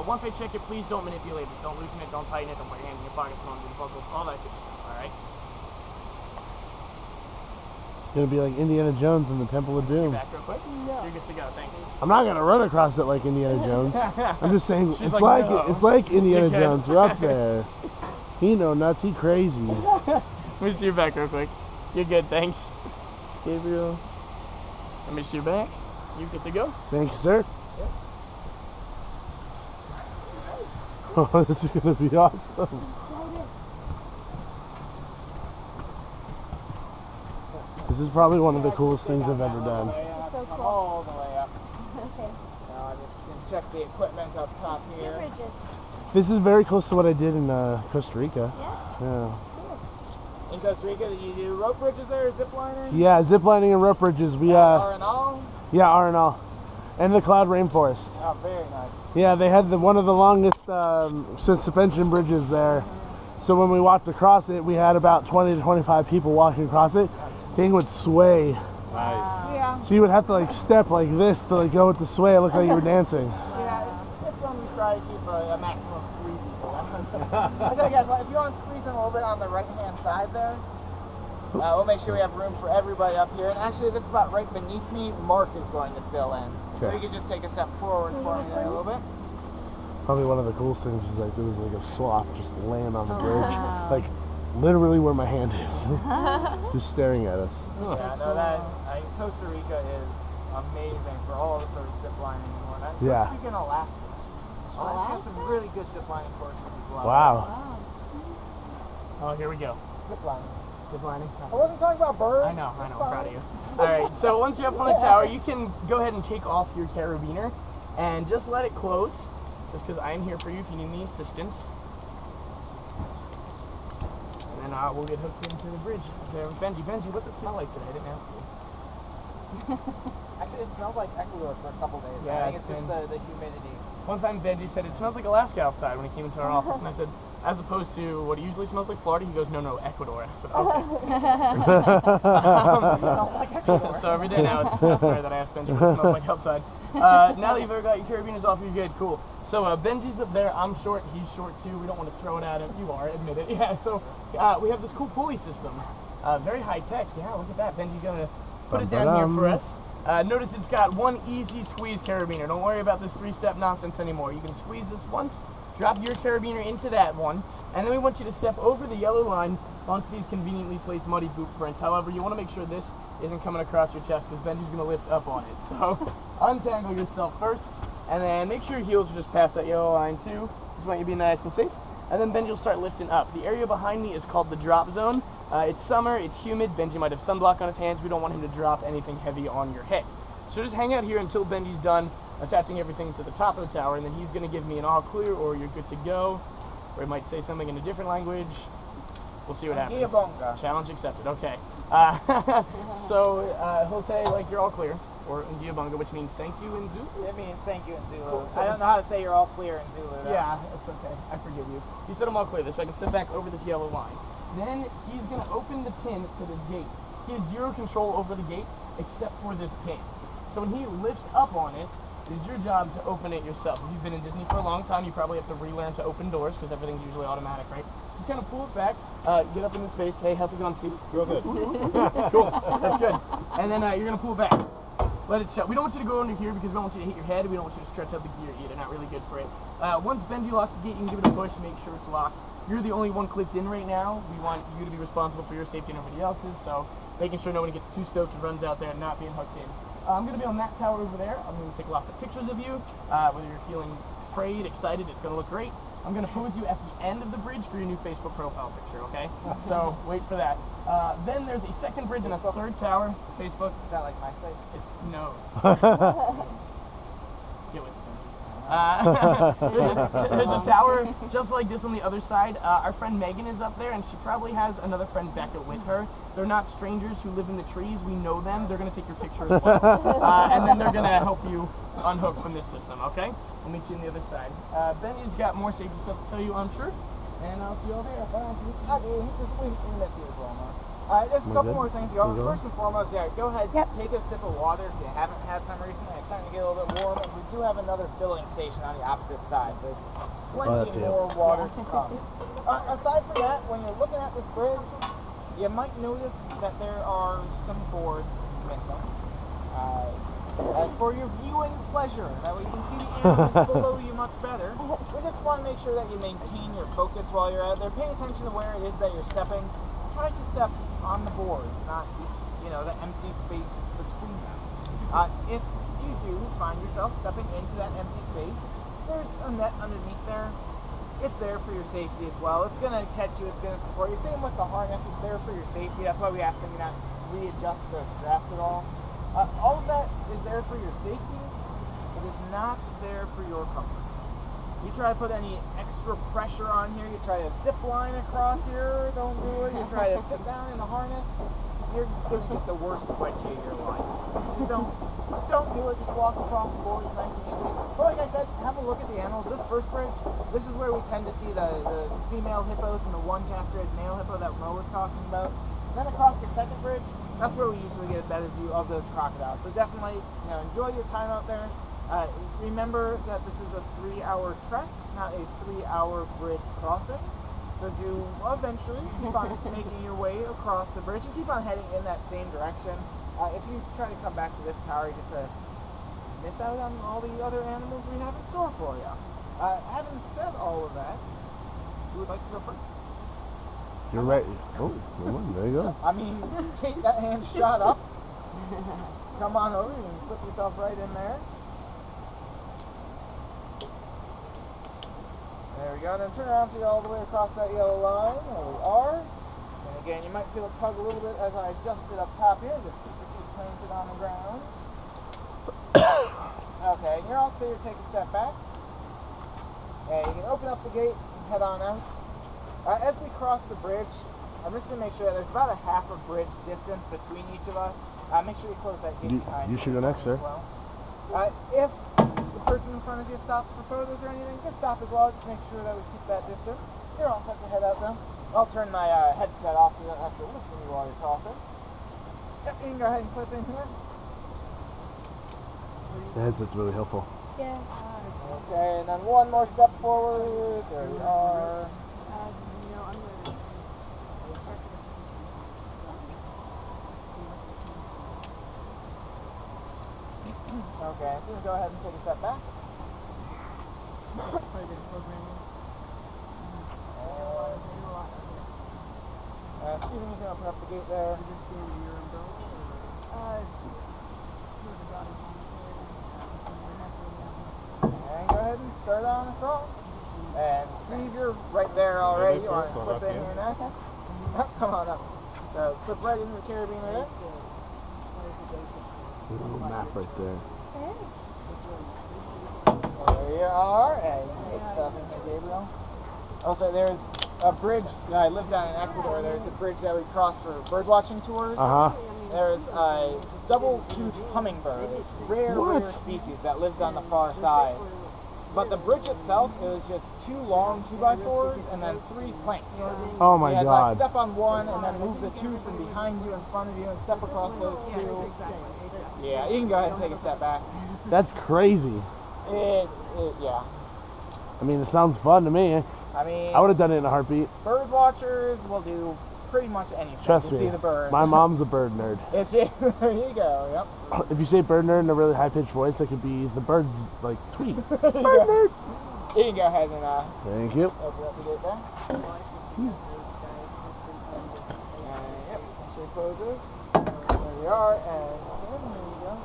S1: Once I check it, please don't manipulate it. Don't loosen it, don't tighten it, don't put your hands in your pockets, don't do the buckles, all that good stuff, alright?
S2: Gonna be like Indiana Jones in the Temple of Doom.
S1: Back real quick. No. You're good to go, thanks.
S2: I'm not gonna run across it like Indiana Jones. I'm just saying
S1: She's
S2: it's
S1: like,
S2: like
S1: no.
S2: it's like Indiana
S1: Okay.
S2: Jones. We're up there. He no nuts. He crazy.
S1: Let me see your back real quick. You're good, thanks. Gabriel. Let me see your back. You're good to go.
S2: Thank you, sir. Oh, this is gonna be awesome. This is probably one of the coolest things I've ever done.
S5: So cool.
S4: All the way up.
S5: Okay.
S4: Now I'm just going to check the equipment up top
S5: Two
S4: here.
S5: bridges.
S2: This is very close to what I did in Costa Rica.
S5: Yeah.
S2: Yeah.
S4: In Costa Rica, did you do rope bridges there, zip lining?
S2: Yeah, zip lining and rope bridges. We
S4: R and all?
S2: yeah, R&L, and the cloud rainforest.
S4: Oh, very nice.
S2: Yeah, they had one of the longest suspension bridges there. So when we walked across it, we had about 20 to 25 people walking across it. Thing would sway.
S4: Yeah.
S2: So you would have to like step like this to like go with the sway. It looked like you were dancing.
S4: Yeah, this one we try to keep a maximum of 3 people. I tell you guys what, if you want to squeeze in a little bit on the right-hand side there, we'll make sure we have room for everybody up here. And actually, this spot right beneath me, Mark is going to fill in. So you could just take a step forward for me there a little bit.
S2: Probably one of the coolest things was like there was like a sloth just laying on the bridge, like literally where my hand is, just staring at us.
S4: Yeah, no, Costa Rica is amazing for all the sort of zip lining and whatnot.
S2: Yeah.
S4: Costa Rica and Alaska. Alaska has some really good zip lining courses as well.
S2: Wow.
S1: Oh, here we go.
S4: Zip lining.
S1: Ziplining?
S4: I wasn't talking about birds.
S1: I know, I'm proud of you. Alright, so once you're up on the tower, you can go ahead and take off your carabiner and just let it close, just because I'm here for you if you need any assistance. And then we'll get hooked into the bridge. There with Benji. Benji, what's it smell like today? I didn't ask you.
S4: Actually, it smells like Ecuador for a couple days.
S1: Yeah,
S4: I think it's just the humidity.
S1: One time Benji said it smells like Alaska outside when he came into our office, and I said, as opposed to what it usually smells like Florida, he goes, no, Ecuador. And I said, okay.
S4: It smells like Ecuador.
S1: So every day now it's sorry that I asked Benji what it smells like outside. Now that you've ever got your carabiners off, you're good, cool. So Benji's up there, I'm short, he's short too, we don't want to throw it at him. You are, admit it. Yeah, so we have this cool pulley system. Very high tech, yeah, look at that. Benji's gonna put it down here for us. Notice it's got one easy squeeze carabiner. Don't worry about this 3-step nonsense anymore. You can squeeze this once, drop your carabiner into that one, and then we want you to step over the yellow line onto these conveniently placed muddy boot prints. However, you want to make sure this isn't coming across your chest because Benji's going to lift up on it. So untangle yourself first, and then make sure your heels are just past that yellow line too. Just want you to be nice and safe. And then Benji will start lifting up. The area behind me is called the drop zone. It's summer, it's humid, Benji might have sunblock on his hands. We don't want him to drop anything heavy on your head. So just hang out here until Benji's done attaching everything to the top of the tower, and then he's going to give me an all clear or you're good to go, or he might say something in a different language. We'll see what happens. Challenge accepted. Okay. So he'll say like you're all clear, or Ngiyabunga, which means thank you in Zulu.
S4: It means thank you in Zulu.
S1: Cool. So
S4: I don't know how to say you're all clear in Zulu. Though.
S1: Yeah, it's okay. I forgive you. He said I'm all clear, so I can sit back over this yellow line. Then he's going to open the pin to this gate. He has zero control over the gate except for this pin. So when he lifts up on it, it is your job to open it yourself. If you've been in Disney for a long time, you probably have to relearn to open doors because everything's usually automatic, right? Just kind of pull it back, get up into space. Hey, how's it going, Steve?
S3: Real good.
S1: Cool, that's good. And then you're going to pull it back. Let it shut. We don't want you to go under here because we don't want you to hit your head. We don't want you to stretch out the gear either. Not really good for it. Once Benji locks the gate, you can give it a push, make sure it's locked. You're the only one clicked in right now. We want you to be responsible for your safety and everybody else's, so making sure nobody gets too stoked and runs out there and not being hooked in. I'm going to be on that tower over there. I'm going to take lots of pictures of you. Whether you're feeling afraid, excited, it's going to look great. I'm going to pose you at the end of the bridge for your new Facebook profile picture, okay? So wait for that. Then there's a second bridge and a third tower. Facebook.
S4: Is that like MySpace?
S1: It's no. Get with it. There's a tower just like this on the other side. Our friend Megan is up there, and she probably has another friend Becca with her. They're not strangers who live in the trees. We know them. They're going to take your picture as well. And then they're going to help you unhook from this system, okay? We'll meet you on the other side. Benji's got more safety stuff to tell you, I'm sure. And I'll see you all there. Bye.
S4: We miss you as well, Mark. There's a couple more things to go over. First and foremost, yeah, go ahead, take a sip of water if you haven't had some recently. It's starting to get a little bit warm, and we do have another filling station on the opposite side. So there's plenty more water to come. Aside from that, when you're looking at this bridge, you might notice that there are some boards missing. As for your viewing pleasure, that way you can see the animals below you much better, we just want to make sure that you maintain your focus while you're out there. Pay attention to where it is that you're stepping. Try to step on the boards, not, the empty space between them. If you do find yourself stepping into that empty space, there's a net underneath there. It's there for your safety as well. It's going to catch you, it's going to support you. Same with the harness, it's there for your safety. That's why we ask that you not readjust the straps at all. All of that is there for your safety. It is not there for your comfort. You try to put any extra pressure on here, you try to zip line across here, don't do it. You try to sit down in the harness, you're going to get the worst wedgie of your life. Just don't do it, just walk across the board, it's nice and easy. But like I said, have a look at the animals. This first bridge, this is where we tend to see the female hippos and the one castrated male hippo that Mo was talking about. Then across the second bridge, that's where we usually get a better view of those crocodiles. So definitely, enjoy your time out there. Remember that this is a 3-hour trek, not a 3-hour bridge crossing. So do eventually keep on making your way across the bridge and keep on heading in that same direction. If you try to come back to this tower, you're just miss out on all the other animals we have in store for you. Having said all of that, who would like to go first?
S2: You're right. Oh, there you go.
S4: I mean, keep that hand shot up. Come on over, you can put yourself right in there. There we go. Then turn around, see all the way across that yellow line. There we are. Gonna Again, you might feel it tug a little bit as I adjust it up top here, just keep your feet planted on the ground. Okay, and you're all clear to take a step back. And you can open up the gate and head on out. As we cross the bridge, I'm just going to make sure that there's about a half a bridge distance between each of us. Make sure you close that gate behind you.
S2: You should go next, sir.
S4: Well. If the person in front of you stops for photos or anything, just stop as well. Just make sure that we keep that distance. You're all set to head out now. I'll turn my headset off so you don't have to listen to me while you're crossing. Yep, you can go ahead and clip in here.
S2: The headset's really helpful.
S5: Yeah.
S4: Okay, and then one more step forward. There we are.
S5: No, I'm ready.
S4: Okay, so go ahead and take a step back. Steven, you can open up the gate there. And go ahead and start on across. And Steve, you're right there already. You want to clip in here next? Come on up. So clip right into the carabiner there.
S2: Little map right there.
S4: There you are. And take stuff in here, Gabriel. Also, there's a bridge. I live down in Ecuador. There's a bridge that we cross for birdwatching tours. There's a double-toothed hummingbird. It's rare species that lives on the far side. But the bridge itself, it was just 2 long 2x4s and then 3 planks.
S2: Oh my
S4: God.
S2: God.
S4: Like step on one and then move the 2 from behind you in front of you and step across those 2. Yeah, you can go ahead and take a step back.
S2: That's crazy.
S4: Yeah.
S2: I mean, it sounds fun to me.
S4: I mean,
S2: I would have done it in a heartbeat.
S4: Bird watchers will do pretty much anything
S2: Trust
S4: to
S2: me.
S4: see the bird.
S2: My mom's a bird nerd.
S4: There you go, yep.
S2: If you say bird nerd in a really high-pitched voice, that could be the bird's, like, tweet. Bird
S4: nerd! You can go ahead and
S2: thank you.
S4: open up the gate there. And, yep, make sure you close this. There you are, and there you go.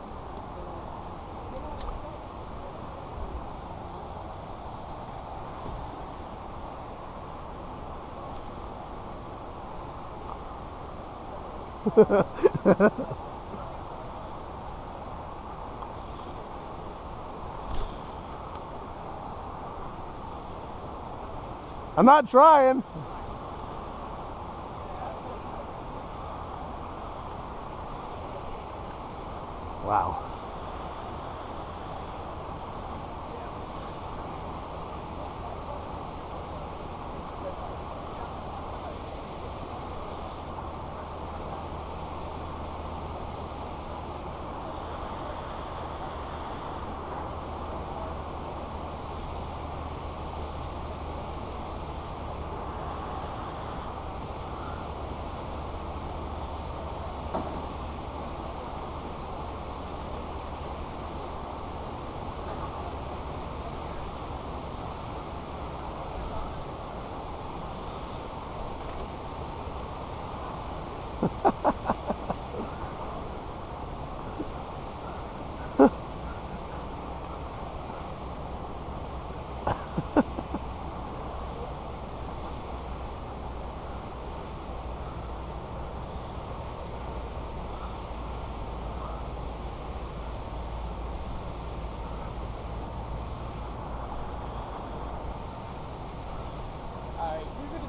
S2: I'm not trying. Wow.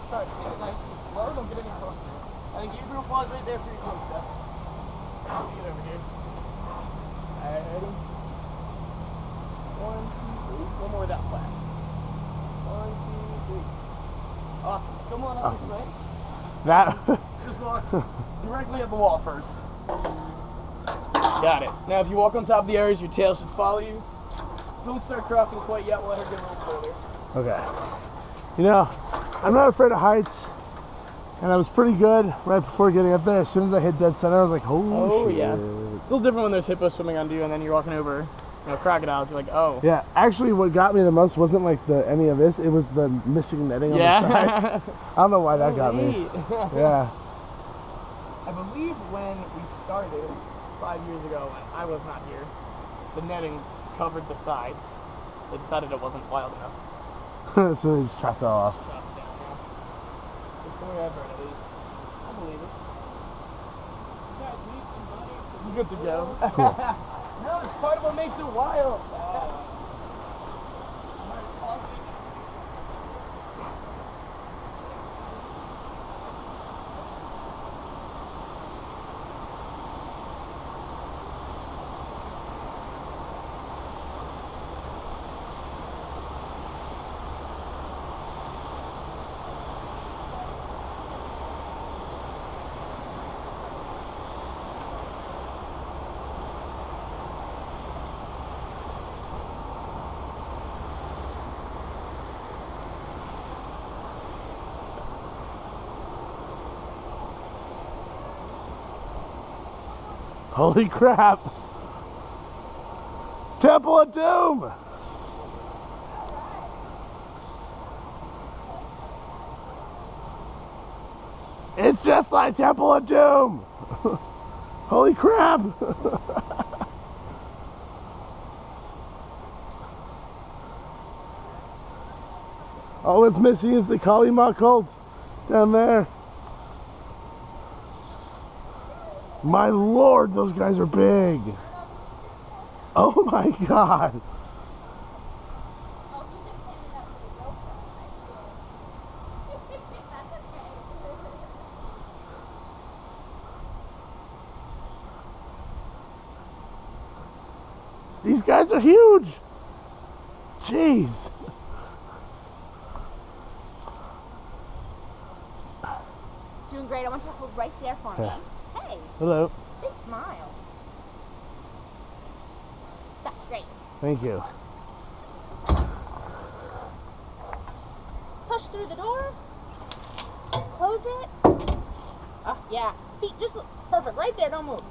S1: Start to get it nice and slow, don't get any closer. I think Gabriel falls right there for your close step. I'll get over here. Alright, ready? 1, 2, 3. One more with that flash. 1, 2, 3. Awesome. Come on up this way.
S2: That.
S1: Just walk directly at the wall first. Got it. Now if you walk on top of the areas, your tail should follow you. Don't start crossing quite yet, we'll let her get a little further.
S2: Okay. You know, I'm not afraid of heights, and I was pretty good right before getting up there. As soon as I hit dead center, I was like, oh shit.
S1: Yeah. It's a little different when there's hippos swimming under you and then you're walking over, crocodiles. You're like, oh.
S2: Yeah, actually what got me the most wasn't like any of this, it was the missing netting on the side. I don't know why that got me. Yeah.
S1: I believe when we started 5 years ago, when I was not here, the netting covered the sides. They decided it wasn't wild enough.
S2: So they just chopped it all off.
S1: Chopped it down, yeah. That's the way I've heard, at least.
S3: I believe it. You guys need some money.
S1: You good to go?
S2: Cool.
S1: No, it's part of what makes it wild.
S2: Holy crap! Temple of Doom! It's just like Temple of Doom! Holy crap! All that's missing is the Kalima cult down there. My lord, those guys are big. Oh my god. These guys are huge. Jeez.
S6: Doing great. I want you to hold right there for me.
S2: Yeah.
S6: Hey,
S2: Hello.
S6: big smile. That's great.
S2: Thank you.
S6: Push through the door. Close it. Oh, yeah. Feet just perfect. Right there. Don't move.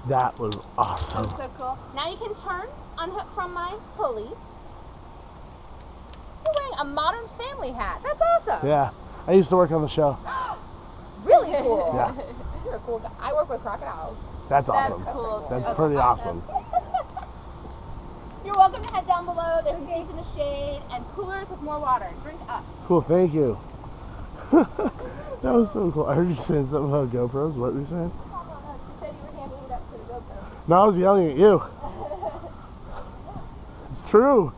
S2: That was awesome.
S6: So cool. Now you can turn, unhook from my pulley. You're wearing a Modern Family hat. That's awesome.
S2: Yeah. I used to work on the show.
S6: Really cool.
S2: Yeah.
S6: You're a cool guy. I work with crocodiles.
S2: That's awesome.
S6: That's cool.
S2: That's pretty awesome.
S6: You're welcome to head down below. There's some seats in the shade and coolers with more water. Drink up.
S2: Cool, thank you. That was so cool. I heard you saying something about GoPros. What were you saying?
S6: You said you were handing it up to the GoPro.
S2: No, I was yelling at you. It's true.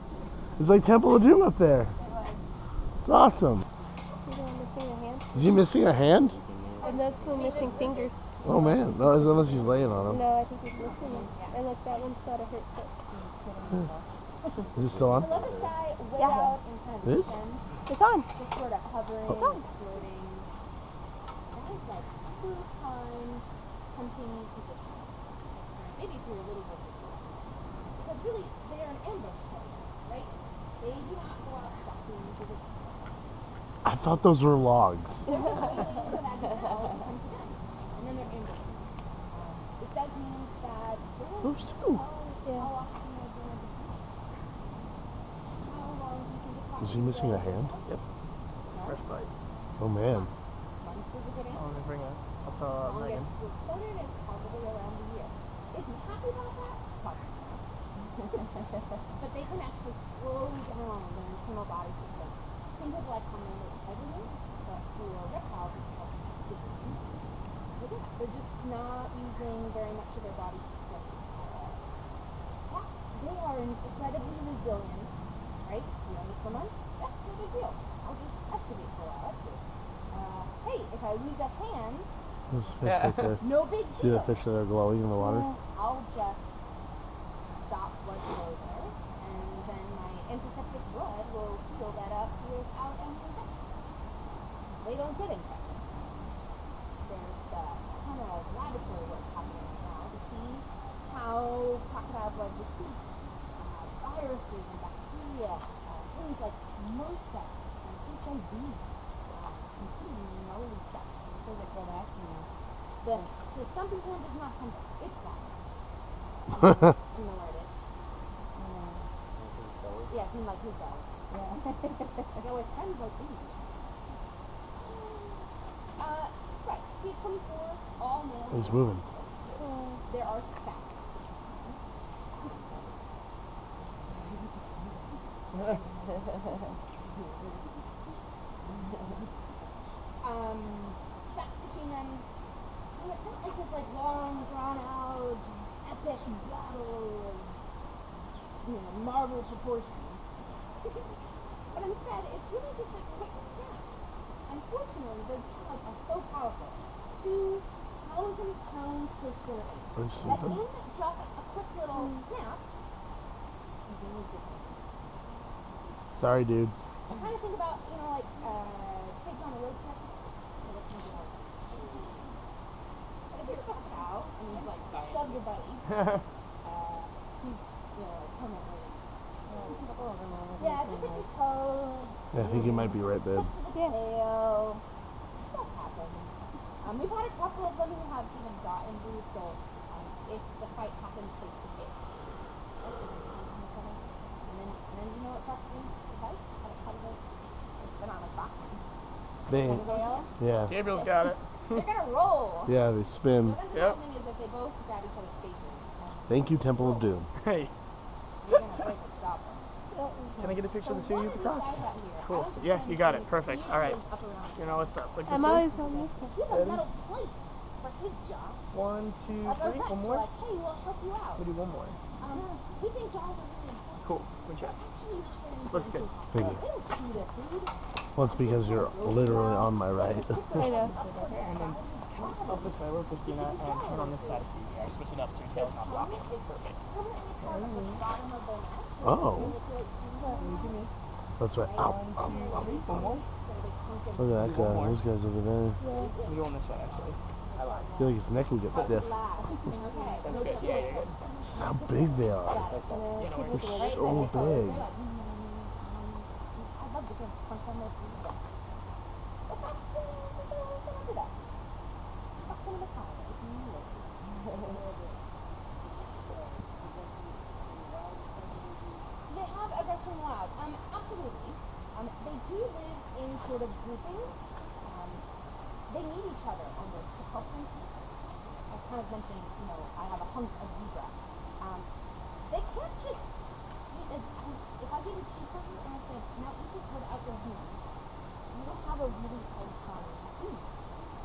S2: It's like Temple of Doom up there. It's awesome.
S5: Missing a hand.
S2: Is he missing a hand?
S5: And that's one missing fingers.
S2: Oh man, no, unless he's laying on him.
S5: No, I think he's missing them. And look, that one's got a hurt foot.
S2: Is it still on?
S6: I love this guy way out in kind of
S2: It is?
S6: the end.
S5: It's on.
S6: Just sort of hovering,
S5: It's on.
S6: floating. That is like full-time hunting position. Maybe if you're a little bit before. Because really, they are an ambush predator, right? They do not go out stalking. They just
S2: I thought those were logs.
S6: and then they're ambush. It does mean that
S2: Those two.
S6: how often they're doing it. How long you can get
S2: Is he missing a hand?
S1: Yep. Fresh bite.
S2: Oh man.
S6: months is a good answer.
S1: I'm gonna bring it. I'll tell Megan.
S6: Longest reported is probably around a year. Is he happy about that? Probably not. But they can actually slow down their internal body system. Think of like how men are pregnant, but for reptiles it's called skipping. But yeah, they're just not using very much of their body system at all. Yes, they are incredibly resilient, right? Young for months, that's no big deal. I'll just estimate for a while, that's good. Hey, if I lose a hand,
S2: Those fish right there.
S6: no big deal.
S2: See the fish that are glowing in the water?
S6: I'll just stop blood flow there, and then my antiseptic blood will heal that up without any infection. They don't get infections. There's a ton of laboratory work happening right now to see how crocodile blood depletes viruses and bacteria, things like MRSA and HIV, some pretty gnarly stuff. So they go back and the something term does not come back. It's gone. You know where it is. Yeah, it seemed like his dog. Yeah. Yo, it's kind of like these. Right. B24, all male.
S2: He's moving.
S6: There are stacks. Fat watching them, it's not like this like long, drawn out, epic battle of, Marvel proportions. But instead, it's really just a quick snap. Unfortunately, their jaws are so powerful, 2,000 pounds per square inch,
S2: Are you
S6: that
S2: sleeping?
S6: in just a quick little snap, you can lose your head.
S2: Sorry, dude.
S6: I kind of think about, like, kids on a road trip. But if you're a crocodile and you like shove your buddy, he's, permanently. Yeah, just a few toes.
S2: Yeah, I think you might be right, babe.
S6: Tips of the tail. Stuff happens. We've had a couple of them who have even jaw injuries, so if the fight happens face to face, and then you know what cracks me? The fight? How does it? They're not like boxing.
S2: They,
S6: Tail.
S2: yeah,
S1: Gabriel's got it.
S6: They're gonna roll.
S2: yeah, they spin.
S6: So what ends up
S1: Yep.
S6: happening is that they both grab each other's faces.
S2: Thank you, Temple of Doom.
S1: Hey,
S6: You're gonna break a stop them.
S1: can I get a picture of the two
S6: one
S1: of you
S6: of
S1: with the
S6: these
S1: Crocs?
S6: guys out here,
S1: Cool.
S6: I was
S1: Yeah,
S6: trying
S1: you
S6: to
S1: got
S6: see
S1: it. Perfect.
S6: if
S1: All right.
S6: he was up around
S1: You know what's up. Like this.
S5: I'm always on this one.
S6: He has a metal plate for his jaw.
S1: 1, 2,
S6: Like our
S1: 3.
S6: vets
S1: One
S6: were
S1: more.
S6: like, hey, we'll help you out.
S1: We do one more.
S6: We think jaws are really important.
S1: Cool. Good job.
S6: Actually, not very
S1: Looks good.
S2: Thank you.
S6: They don't cheat it, dude.
S2: Well, it's because you're literally on my right.
S5: I know.
S1: And then up this way, we're Christina, and turn on this side to see. Switch it up so your tail's not blocking. Perfect.
S2: Oh, that's right. Ow.
S1: 1, 2, 3. One more.
S2: Look at that guy. Those guys over there.
S1: We're going this way, actually. I lied.
S2: I feel like his neck would get stiff.
S1: That's good. Yeah, you're good.
S2: Just how big they are.
S1: You know,
S2: They're so big.
S6: I'd love to get punch on those people. But that's the that. That's one of the times. They have aggression wild. Absolutely. They do live in sort of groupings. They need each other almost to help them eat. I kind of mentioned, I have a hunk of zebra. They can't just eat it. If I gave a cheeseburger and I said, now eat this without your hand, you don't have a really hard time eating.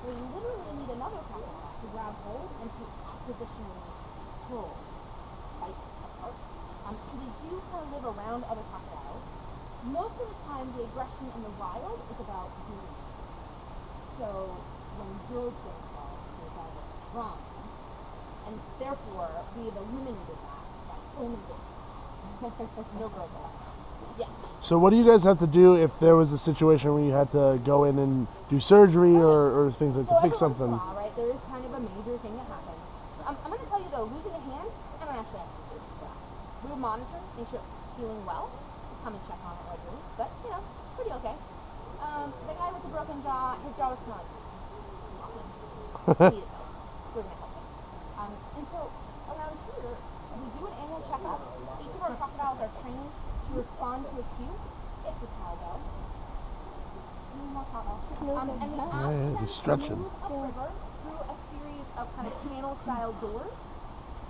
S6: They literally need another crocodile to grab hold and to oppositionally pull, fight apart. So they do kind of live around other crocodiles. Most of the time, the aggression in the wild is about doing. So when girls get involved, there's all this drama, and therefore we have eliminated that by only boys. No girls allowed. Yeah.
S2: So what do you guys have to do if there was a situation where you had to go in and do surgery or things like
S6: So
S2: to fix
S6: every once in a
S2: something?
S6: while, right, there is kind of a major thing that happens. I'm going to tell you though, losing a hand, I don't actually have to do surgery for that. We'll monitor, make sure it's healing well, come and check on it regularly, but pretty okay. The guy with the broken jaw, his jaw was kind of like, needed though. We're going to help him. And so around here, we do an annual checkup. Each of our crocodiles are trained to respond to a cue. It's a cowbell. More cowbell. And we ask them
S2: just stretching.
S6: to move upriver through a series of kind of channel-style doors.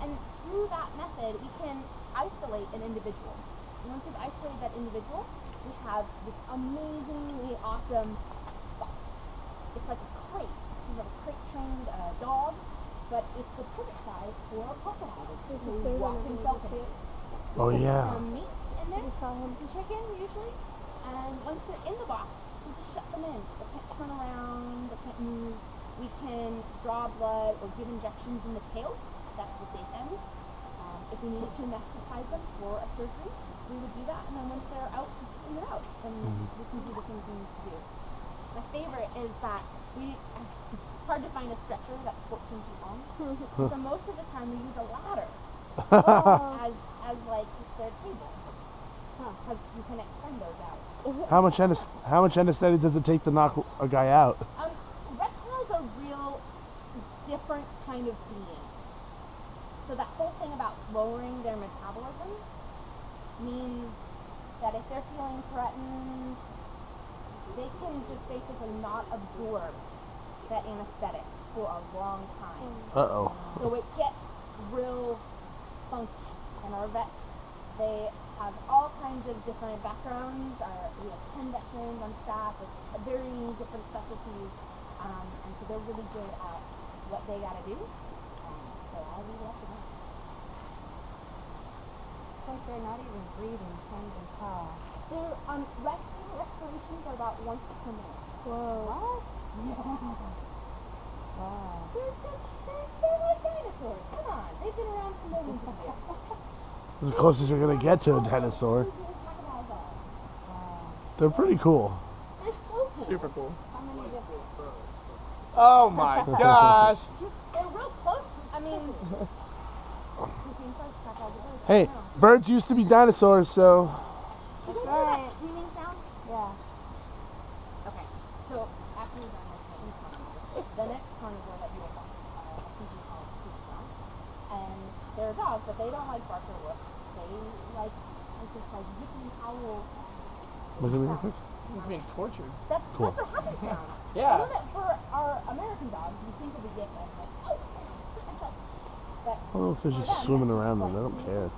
S6: And through that method, we can isolate an individual. And once we've isolated that individual, we have this amazingly awesome box. It's like a crate. You have a crate-trained dog, but it's the perfect size for a crocodile to walk himself into.
S2: Oh yeah.
S6: Some meat in there, some chicken usually, and once they're in the box, we just shut them in. They can't turn around, they can't move. We can draw blood or give injections in the tail. That's the safe end. If we needed to anesthetize them for a surgery, we would do that, and then once they're out, they're out, and we can do the things we need to do. My favorite is that it's hard to find a stretcher that's 14 feet long, so most of the time we use a ladder as like their table, because you can extend those out.
S2: How much anesthetic does it take to knock a guy out?
S6: Reptiles are real different kind of beings. So that whole thing about lowering their metabolism means that if they're feeling threatened, they can just basically not absorb that anesthetic for a long time.
S2: Uh-oh.
S6: So it gets real funky. And our vets, they have all kinds of different backgrounds. We have 10 veterans on staff with varying different specialties. And so they're really good at what they gotta do. So I'll leave it up to them.
S5: Like they're not even breathing, can't even talk.
S6: Their respirations are about once per minute.
S5: Whoa.
S6: What? Yeah.
S5: Wow.
S6: They're like dinosaurs. Come on, they've been around for millions of years.
S2: As close as you're gonna get to a dinosaur.
S6: Crocodiles are.
S2: They're pretty cool.
S6: They're so cool.
S1: Super cool.
S6: How many different?
S1: Oh my gosh.
S6: They're real close. I mean,
S2: Hey, birds used to be dinosaurs, so
S6: you guys hear that screaming sound?
S5: Yeah.
S6: Okay, so after you're done with these carnivores, the next carnivore that you will find, I think you call it hippopotamus. And they're a dog, but they don't like bark or whoop. They like this like yippee howl.
S2: look at me real quick.
S1: Someone's being tortured.
S6: That's
S2: Cool.
S6: a happy sound.
S1: Yeah.
S6: I know that for our American dogs, you think of a yip as like, oh, it's like, but
S2: I don't know if they're just swimming around them. I don't care.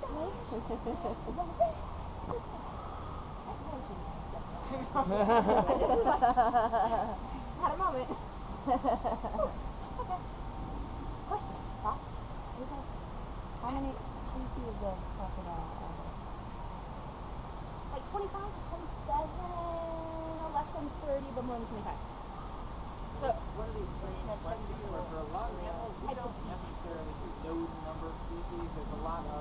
S6: Had a moment. Questions? Thoughts?
S5: How many species of crocodile are there?
S6: Like 25 to 27, or less than 30, but more than 25. So,
S4: One of these strange questions where for a lot of animals, we don't necessarily know the number of species. There's a lot of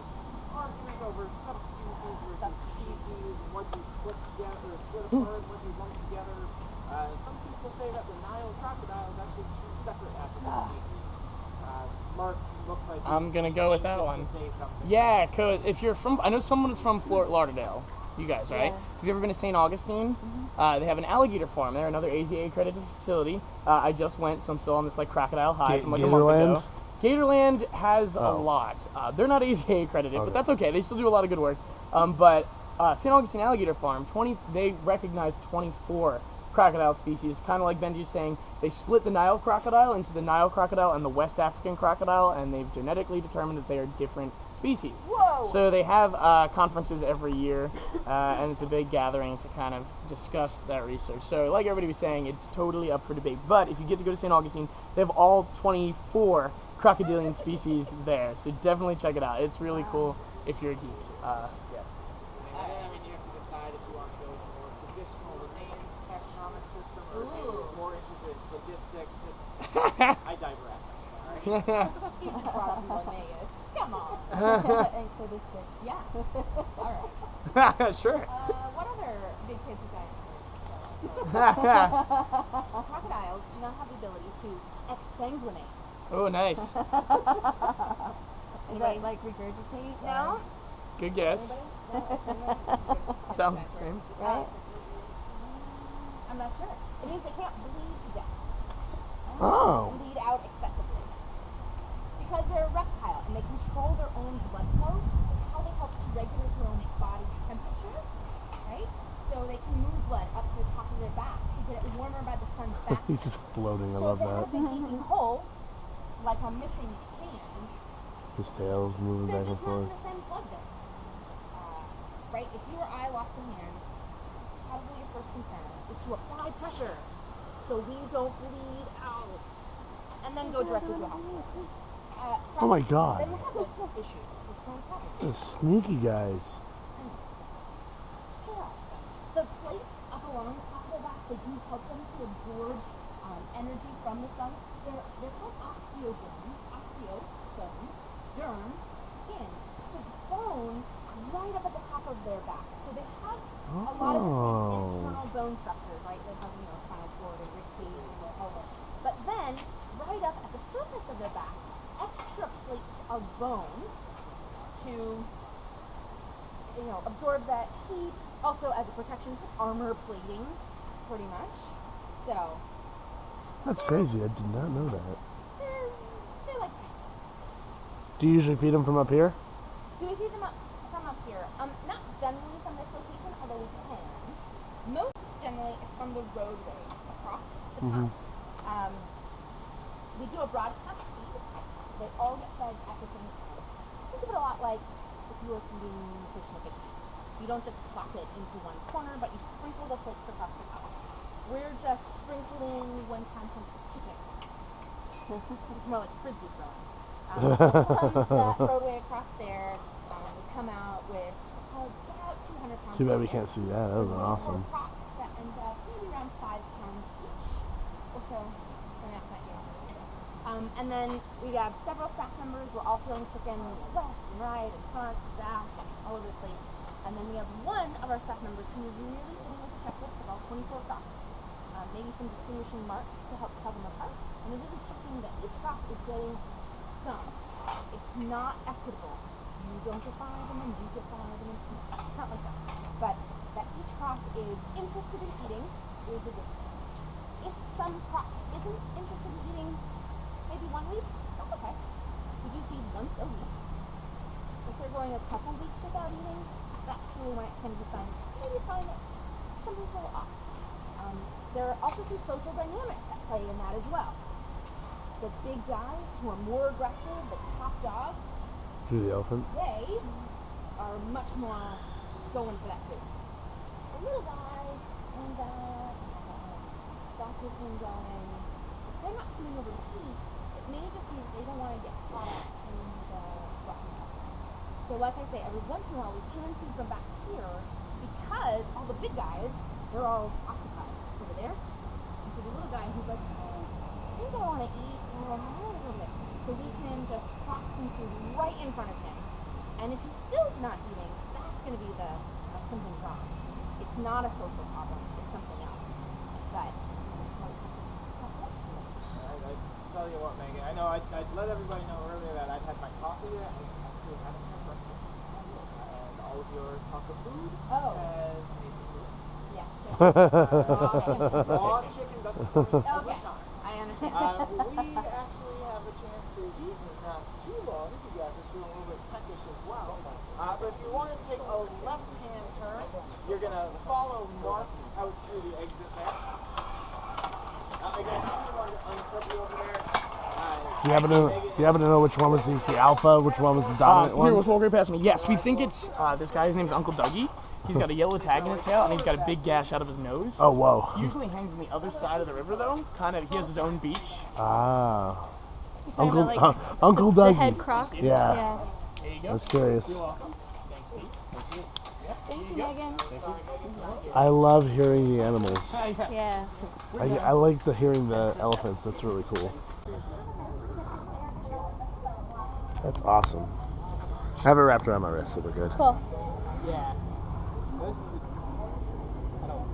S4: argument over subspecies versus species, and what you split together, or split apart, what you lump together. Some people say that the Nile crocodile is actually two separate African species. Mark looks like
S1: I'm gonna go with that one.
S4: to say something.
S1: Yeah, cause if you're from, I know someone is from Fort Lauderdale. You guys, right?
S5: Yeah.
S1: Have you ever been to St. Augustine? They have an alligator farm there, another AZA accredited facility. I just went, so I'm still on this like crocodile high from like a month ago. Gatorland has a lot. They're not AZA accredited, but that's okay. They still do a lot of good work. But St. Augustine Alligator Farm, they recognize 24 crocodile species, kind of like Benji's saying. They split the Nile crocodile into the Nile crocodile and the West African crocodile, and they've genetically determined that they are different species.
S6: whoa!
S1: So they have conferences every year, and it's a big gathering to kind of discuss that research. So like everybody was saying, it's totally up for debate. But if you get to go to St. Augustine, they have all 24 crocodilian species there. So definitely check it out. It's really cool if you're a geek. Yeah.
S4: And then, I mean, you have to decide if you want to go with a more traditional remaining taxonomic system or if you're more interested in statistics. I digress. All right.
S6: You just brought up Linnaeus. Come on.
S5: And statistics.
S6: Yeah. Alright.
S1: Sure.
S6: What other big fancy dinosaurs? Crocodiles do not have the ability to exsanguinate.
S1: Oh, nice.
S5: Is
S6: Anybody?
S5: that like regurgitate?
S6: No?
S1: Good guess.
S6: Anybody? No, exsanguinate?
S1: Sounds the same.
S5: Right?
S6: I'm not sure. It means they can't bleed to death.
S2: Oh.
S6: Bleed out excessively. Because they're a reptile and they control their own blood flow. It's how they help to regulate their own body temperature, right? So they can move blood up to the top of their back to get it warmer by the sun faster.
S2: He's just floating. I
S6: So
S2: love
S6: if they
S2: that.
S6: have been eating whole, like a missing hand,
S2: His tail's moving
S6: they're
S2: back and
S6: just not
S2: forth.
S6: going to send blood there. Right? If you or I lost a hand, probably your first concern is to apply pressure so we don't bleed out and then go directly to a hospital.
S2: Oh my God.
S6: Then we have those issues with some problems.
S2: The sneaky guys.
S6: The plates up along the top of their back, they do help them to absorb energy from the sun. They're called osteoderms, derm, skin. So it's bone right up at the top of their back. So they have a lot of the same internal bone structures, right? They have, spinal cord and rib cage and the pelvis. But then, right up at the surface of their back, extra plates of bone to absorb that heat, also as a protection, armor plating, pretty much. So,
S2: That's crazy. I did not know that.
S6: they're like pets.
S2: Do you usually feed them from up here?
S6: Do we feed them from up here? Not generally from this location, although we can. Most generally, it's from the roadway across the top. We do a broadcast feed. They all get fed at the same time. Think of it a lot like if you were feeding fish in a fish tank. You don't just plop it into one corner, but you sprinkle the flakes across the top. we're just sprinkling when time comes to chicken. It's more like frisbee throwing. From the roadway across there, we come out with about 200 pounds.
S2: Too bad we can't see that. That was awesome.
S6: Rocks that end up maybe around 5 pounds each or so. And then we have several staff members. We're all throwing chicken left and right and front, back, all over the place. And then we have one of our staff members who is really sitting with a checklist of all 24 crops. Maybe some distinguishing marks to help tell them apart. And we're really checking that each crop is getting some. It's not equitable. You don't get 5 and then you get 5 and then it's not like that. But that each crop is interested in eating is a difference. If some crop isn't interested in eating maybe 1 week, that's okay. We do feed once a week. If they're going a couple weeks without eating, that's really when it can be sign. Maybe a sign that something's a little off. There are also some social dynamics that play in that as well. The big guys who are more aggressive, the top dogs,
S2: Drew the elephant.
S6: they are much more going for that food. The little guys and also been going, they're not coming over to eat. It may just mean they don't want to get caught up in the rocky country. So like I say, every once in a while we can feed them back here because all the big guys, they're all occupied over there. And so the little guy who's like, oh, I think I want to eat, so we can just plop some food right in front of him. And if he still is not eating, that's going to be the something's wrong. It's not a social problem, it's something else. But
S4: I tell you what, Megan, I know I'd let everybody know earlier that I'd had my coffee yet. I actually haven't had breakfast. And all of your taco food has made me food.
S6: yeah,
S4: Raw chicken doesn't come in every
S6: okay,
S4: time.
S6: I understand.
S4: We actually have a chance to eat in not too long. You guys are feeling a little bit peckish as well. But if you want to take a left-hand turn, you're going to follow Mark out through the exit there. Again, I'm going to unflip you over there.
S2: Do you happen to know which one was the alpha, which one was the dominant
S1: Here,
S2: one?
S1: was walking past me. Yes, we think it's this guy. His name's Uncle Dougie. He's got a yellow tag in his tail, and he's got a big gash out of his nose.
S2: Oh, whoa.
S1: He usually hangs on the other side of the river, though. Kind of, he has his own beach.
S2: Ah.
S5: Kinda
S2: Uncle,
S5: like
S2: Uncle
S5: the
S2: Dougie.
S5: head croc.
S2: Yeah.
S1: There you go.
S2: I was curious.
S1: You're welcome. Thanks, Steve. Thank you. Yep,
S5: Thank you,
S1: there
S5: Megan.
S2: I love hearing the animals.
S5: Yeah.
S2: I like hearing the elephants. That's really cool. That's awesome. I have it wrapped around my wrist, so we're good.
S5: Cool.
S1: Yeah. This is I don't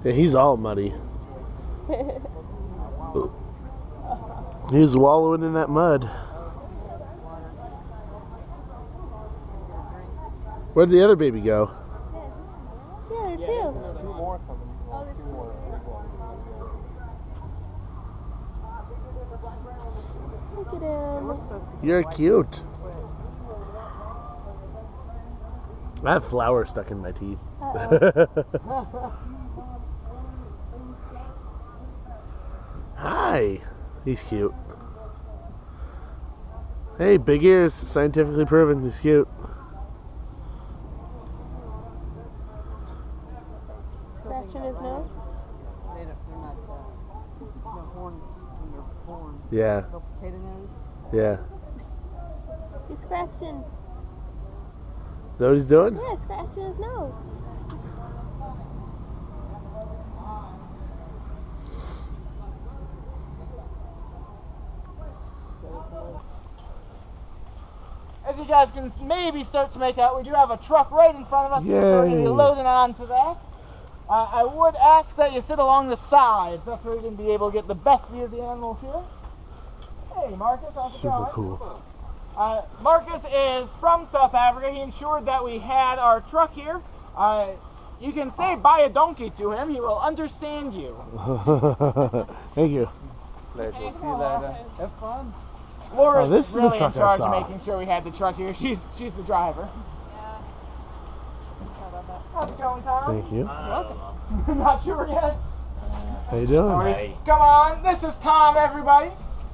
S2: Yeah, he's all muddy. He's wallowing in that mud. Where'd the other baby go?
S5: Yeah, there are two.
S4: There's 2 more coming.
S5: Oh, there's 2 more. Look at him.
S2: You're cute. I have flour stuck in my teeth. Hi. He's cute. Hey, big ears. Scientifically proven. He's cute.
S5: Scratching his nose.
S3: They're not no horn when they're born.
S2: Yeah.
S3: No potato nose.
S2: Yeah.
S5: He's scratching.
S2: Is that what he's doing?
S5: Yeah, scratching his nose.
S4: As you guys can maybe start to make out, we do have a truck right in front of us. So we're going to be
S2: Yay.
S4: loading on to that. I would ask that you sit along the sides. That's where you're going to be able to get the best view of the animals here. Hey, Marcus, how's it
S2: Super
S4: going?
S2: cool.
S4: Marcus is from South Africa. He ensured that we had our truck here. You can say buy a donkey to him. He will understand you.
S2: Thank you.
S3: Pleasure. See you later. Have fun.
S4: Laura's
S2: Oh, this is the
S4: really in
S2: truck I
S4: charge
S2: saw.
S4: of making sure we had the truck here. She's the driver. How's it going, Tom?
S2: Thank you.
S4: Not sure yet.
S2: How you doing?
S4: Come on, this is Tom, everybody.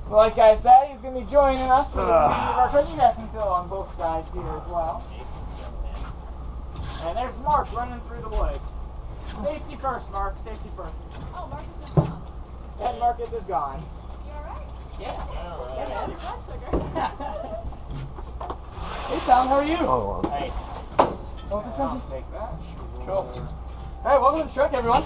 S4: Like I said, he's going to be joining us for the beginning of our truck. You guys can sit on both sides here as well. And there's Mark running through the woods. Safety first, Mark. Safety first.
S6: Oh, Marcus is gone.
S4: And Marcus is gone.
S6: You alright?
S4: Yeah.
S6: Where's your blood sugar?
S1: Hey Tom, how are you?
S2: Oh, well,
S4: Nice. I'll take that.
S1: Cool. Alright, welcome to the truck, everyone.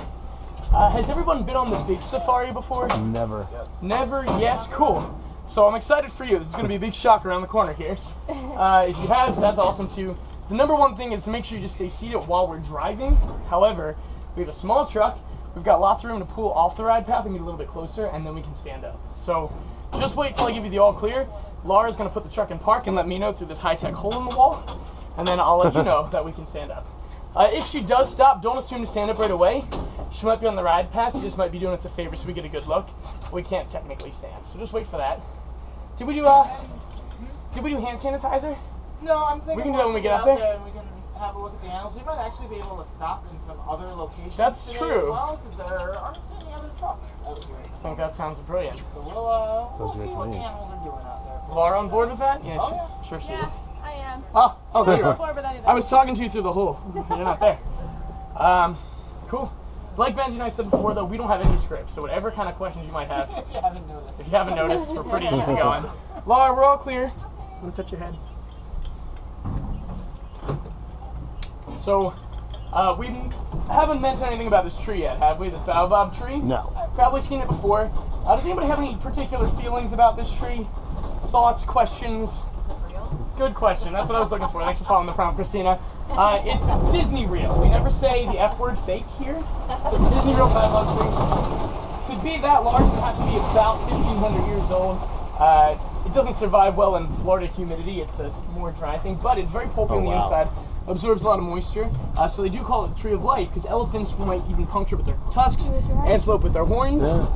S1: Has everyone been on the big safari before?
S2: never.
S1: Never? Yes, cool. So I'm excited for you. This is going to be a big shock around the corner here. If you have, that's awesome too. The number one thing is to make sure you just stay seated while we're driving. However, we have a small truck. We've got lots of room to pull off the ride path and get a little bit closer, and then we can stand up. So just wait till I give you the all clear. Laura's going to put the truck in park and let me know through this high-tech hole in the wall, and then I'll let you know that we can stand up. If she does stop, don't assume to stand up right away. She might be on the ride path. She just might be doing us a favor so we get a good look. We can't technically stand, so just wait for that. Did we do hand sanitizer?
S4: No, I'm thinking
S1: We can do that when we get
S4: out
S1: out there.
S4: and we can have a look at the animals. We might actually be able to stop in some other locations.
S1: That's
S4: today
S1: true.
S4: As well, because there aren't any other trucks out here.
S1: I think that sounds brilliant.
S4: So we'll
S2: Sounds
S4: see
S2: good to
S4: what the
S2: me.
S4: animals are doing out there.
S1: Is Laura on board with that? Yeah,
S4: Oh,
S1: sure she
S6: Yeah,
S1: is.
S6: I am.
S1: Oh, there you
S6: I'm
S1: are.
S6: bored with anything.
S1: I was talking to you through the hole. You're not there. Cool. Like Benji and I said before, though, we don't have any script, so whatever kind of questions you might have,
S4: If you haven't noticed.
S1: if you haven't noticed, we're pretty easy going. Laura, we're all clear. Let me touch your head. So, we haven't mentioned anything about this tree yet, have we? This baobab tree?
S2: No.
S1: I've probably seen it before. Does anybody have any particular feelings about this tree? Thoughts, questions? Good question. That's what I was looking for. Thanks for following the prompt, Christina. It's Disney real. We never say the F word fake here. So it's a Disney real baobab tree. To be that large, it has to be about 1,500 years old. It doesn't survive well in Florida humidity. It's a more dry thing, but it's very pulpy on the inside. Absorbs a lot of moisture. So they do call it the tree of life because elephants might even puncture with their tusks, antelope with their horns.
S2: Yeah.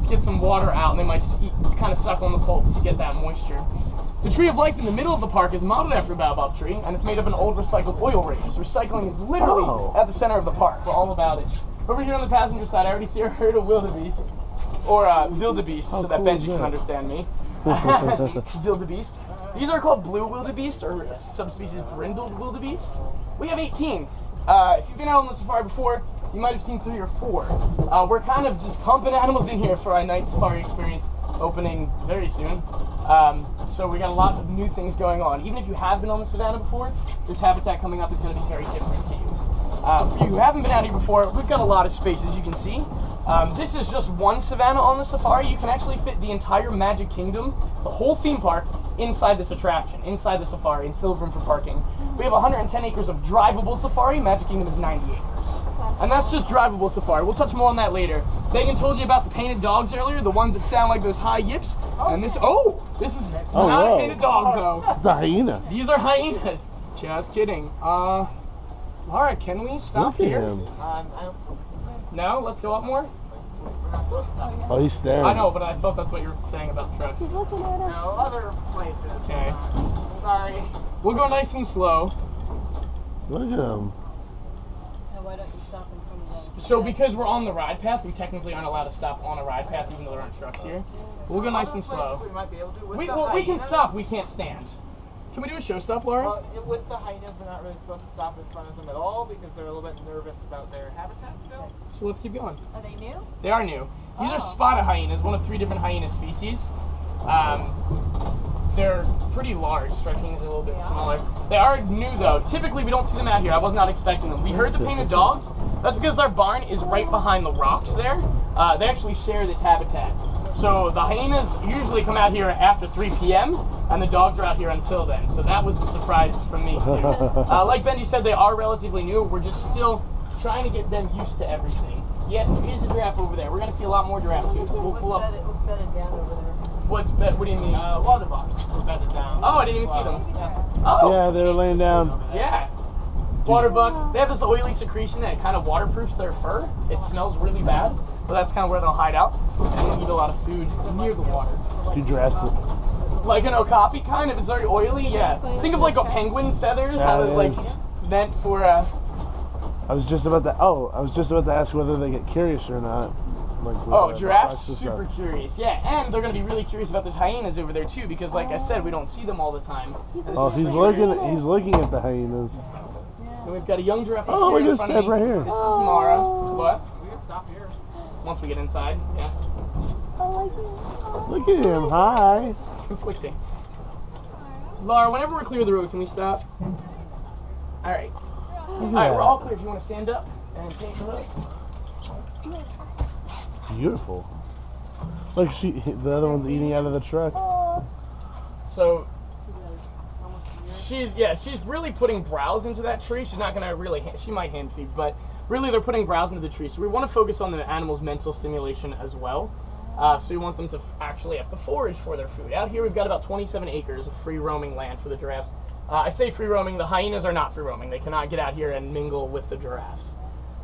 S1: Get some water out, and they might just kind of suck on the pulp to get that moisture. The tree of life in the middle of the park is modeled after a baobab tree, and it's made of an old recycled oil rig. So recycling is literally at the center of the park. We're all about it. Over here on the passenger side, I already see a herd of wildebeest, or wildebeest, so that
S2: cool
S1: Benji
S2: is
S1: can
S2: that?
S1: understand me. Wildebeest. These are called blue wildebeest, or subspecies brindled wildebeest. We have 18. If you've been out on the safari before, you might have seen 3 or 4. We're kind of just pumping animals in here for our night safari experience, opening very soon. So we got a lot of new things going on. Even if you have been on the savannah before, this habitat coming up is going to be very different to you. For you who haven't been out here before, we've got a lot of space, as you can see. This is just one savannah on the safari. You can actually fit the entire Magic Kingdom, the whole theme park, inside this attraction, inside the safari, and still have room for parking. We have 110 acres of drivable safari. Magic Kingdom is 90 acres. And that's just drivable safari. We'll touch more on that later. Megan told you about the painted dogs earlier, the ones that sound like those high yips. And this is not a painted dog, though.
S2: It's a hyena.
S1: These are hyenas. Just kidding. Laura, can we stop
S2: Look at
S1: here?
S2: him.
S1: No? Let's go up more?
S2: Oh, he's staring.
S1: I know, but I thought that's what you were saying about the trucks.
S5: He's looking at us.
S4: No, other places.
S1: Okay.
S4: Sorry.
S1: We'll go nice and slow.
S2: Look at him.
S5: Now why don't you stop in front of them?
S1: So because we're on the ride path, we technically aren't allowed to stop on a ride path even though there aren't trucks here. But we'll go nice and slow.
S4: We might be able to. With
S1: We
S4: the
S1: can
S4: hyenas-
S1: stop, we can't stand. Can we do a show stop, Laura?
S4: Well, with the hyenas, we're not really supposed to stop in front of them at all because they're a little bit nervous about their habitat still.
S1: So let's keep going.
S6: Are they new?
S1: They are new. These are spotted hyenas, one of 3 different hyena species. They're pretty large. Striped hyenas are a little bit smaller. They are new though. Typically we don't see them out here. I was not expecting them. We heard the painted dogs. That's because their barn is right behind the rocks there. They actually share this habitat. So the hyenas usually come out here after 3 p.m. and the dogs are out here until then. So that was a surprise for me too. Like Benji said, they are relatively new. We're just still trying to get them used to everything. Yes, there is a giraffe over there. We're going to see a lot more giraffe too. So we'll pull up.
S5: What's bedded down over there?
S1: What do you mean?
S4: Water bugs were bedded down.
S1: Oh, I didn't even see them. Oh,
S2: Yeah, they were laying down.
S1: yeah. Water bug. They have this oily secretion that kind of waterproofs their fur. It smells really bad, but that's kind of where they'll hide out. And they eat a lot of food near the water.
S2: You dressed it.
S1: Like an okapi, kind of. It's very oily, yeah. Think of like a penguin feather, how
S2: Yeah,
S1: it's
S2: it is.
S1: like meant for.
S2: I was just about to ask whether they get curious or not. Like,
S1: Oh, giraffes, super curious. Yeah, and they're going to be really curious about those hyenas over there too, because like I said, we don't see them all the time.
S2: Oh, he's looking at the hyenas.
S1: And we've got a young giraffe
S2: Oh,
S1: here
S2: look
S1: in
S2: at
S1: front
S2: this
S1: of me.
S2: guy right here.
S1: This is Mara. What?
S4: We can stop here.
S1: Once we get inside, yeah.
S2: Look at him. Hi.
S1: Conflicting. Laura, whenever we're clear of the road, can we stop? Alright. Alright, we're all clear if you want to stand up and take a look.
S2: Beautiful. Look, the other one's eating out of the truck.
S1: So she's really putting browse into that tree. She's not gonna really, she might hand feed, but really they're putting browse into the tree. So we want to focus on the animal's mental stimulation as well. So we want them to actually have to forage for their food. Out here we've got about 27 acres of free roaming land for the giraffes. I say free roaming, the hyenas are not free roaming. They cannot get out here and mingle with the giraffes.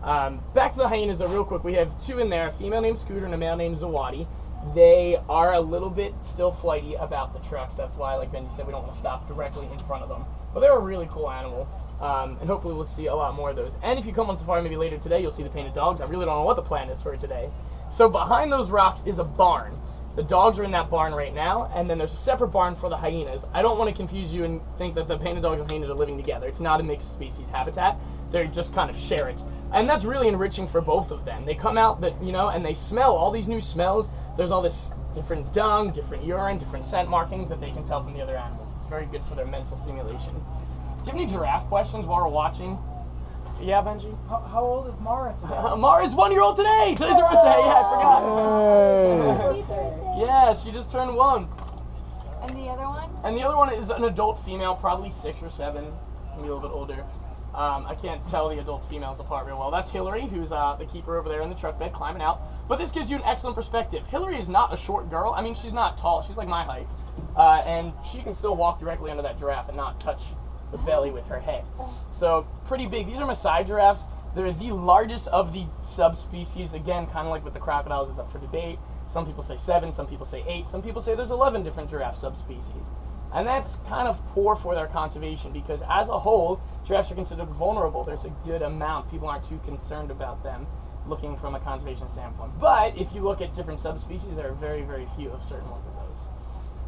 S1: Back to the hyenas though, real quick. We have two in there, a female named Scooter and a male named Zawadi. They are a little bit still flighty about the trucks. That's why, like Benji said, we don't want to stop directly in front of them. But they're a really cool animal, and hopefully we'll see a lot more of those. And if you come on safari maybe later today, you'll see the painted dogs. I really don't know what the plan is for today. So behind those rocks is a barn. The dogs are in that barn right now, and then there's a separate barn for the hyenas. I don't want to confuse you and think that the painted dogs and hyenas are living together. It's not a mixed species habitat. They just kind of share it. And that's really enriching for both of them. They come out, and they smell all these new smells. There's all this different dung, different urine, different scent markings that they can tell from the other animals. It's very good for their mental stimulation. Do you have any giraffe questions while we're watching? Yeah, Benji?
S4: How old is Mara today?
S1: Mara's 1 year old today! Today's her birthday, yeah, I forgot.
S2: Hey.
S1: Yeah, she just turned 1.
S6: And the other one?
S1: And the other one is an adult female, probably 6 or 7, maybe a little bit older. I can't tell the adult females apart real well. That's Hillary, who's the keeper over there in the truck bed, climbing out. But this gives you an excellent perspective. Hillary is not a short girl. I mean, she's not tall. She's like my height. And she can still walk directly under that giraffe and not touch the belly with her head. So, pretty big. These are Maasai giraffes. They're the largest of the subspecies. Again, kind of like with the crocodiles, it's up for debate. Some people say 7, some people say 8, some people say there's 11 different giraffe subspecies. And that's kind of poor for their conservation because as a whole, giraffes are considered vulnerable. There's a good amount. People aren't too concerned about them looking from a conservation standpoint. But if you look at different subspecies, there are very, very few of certain ones of those.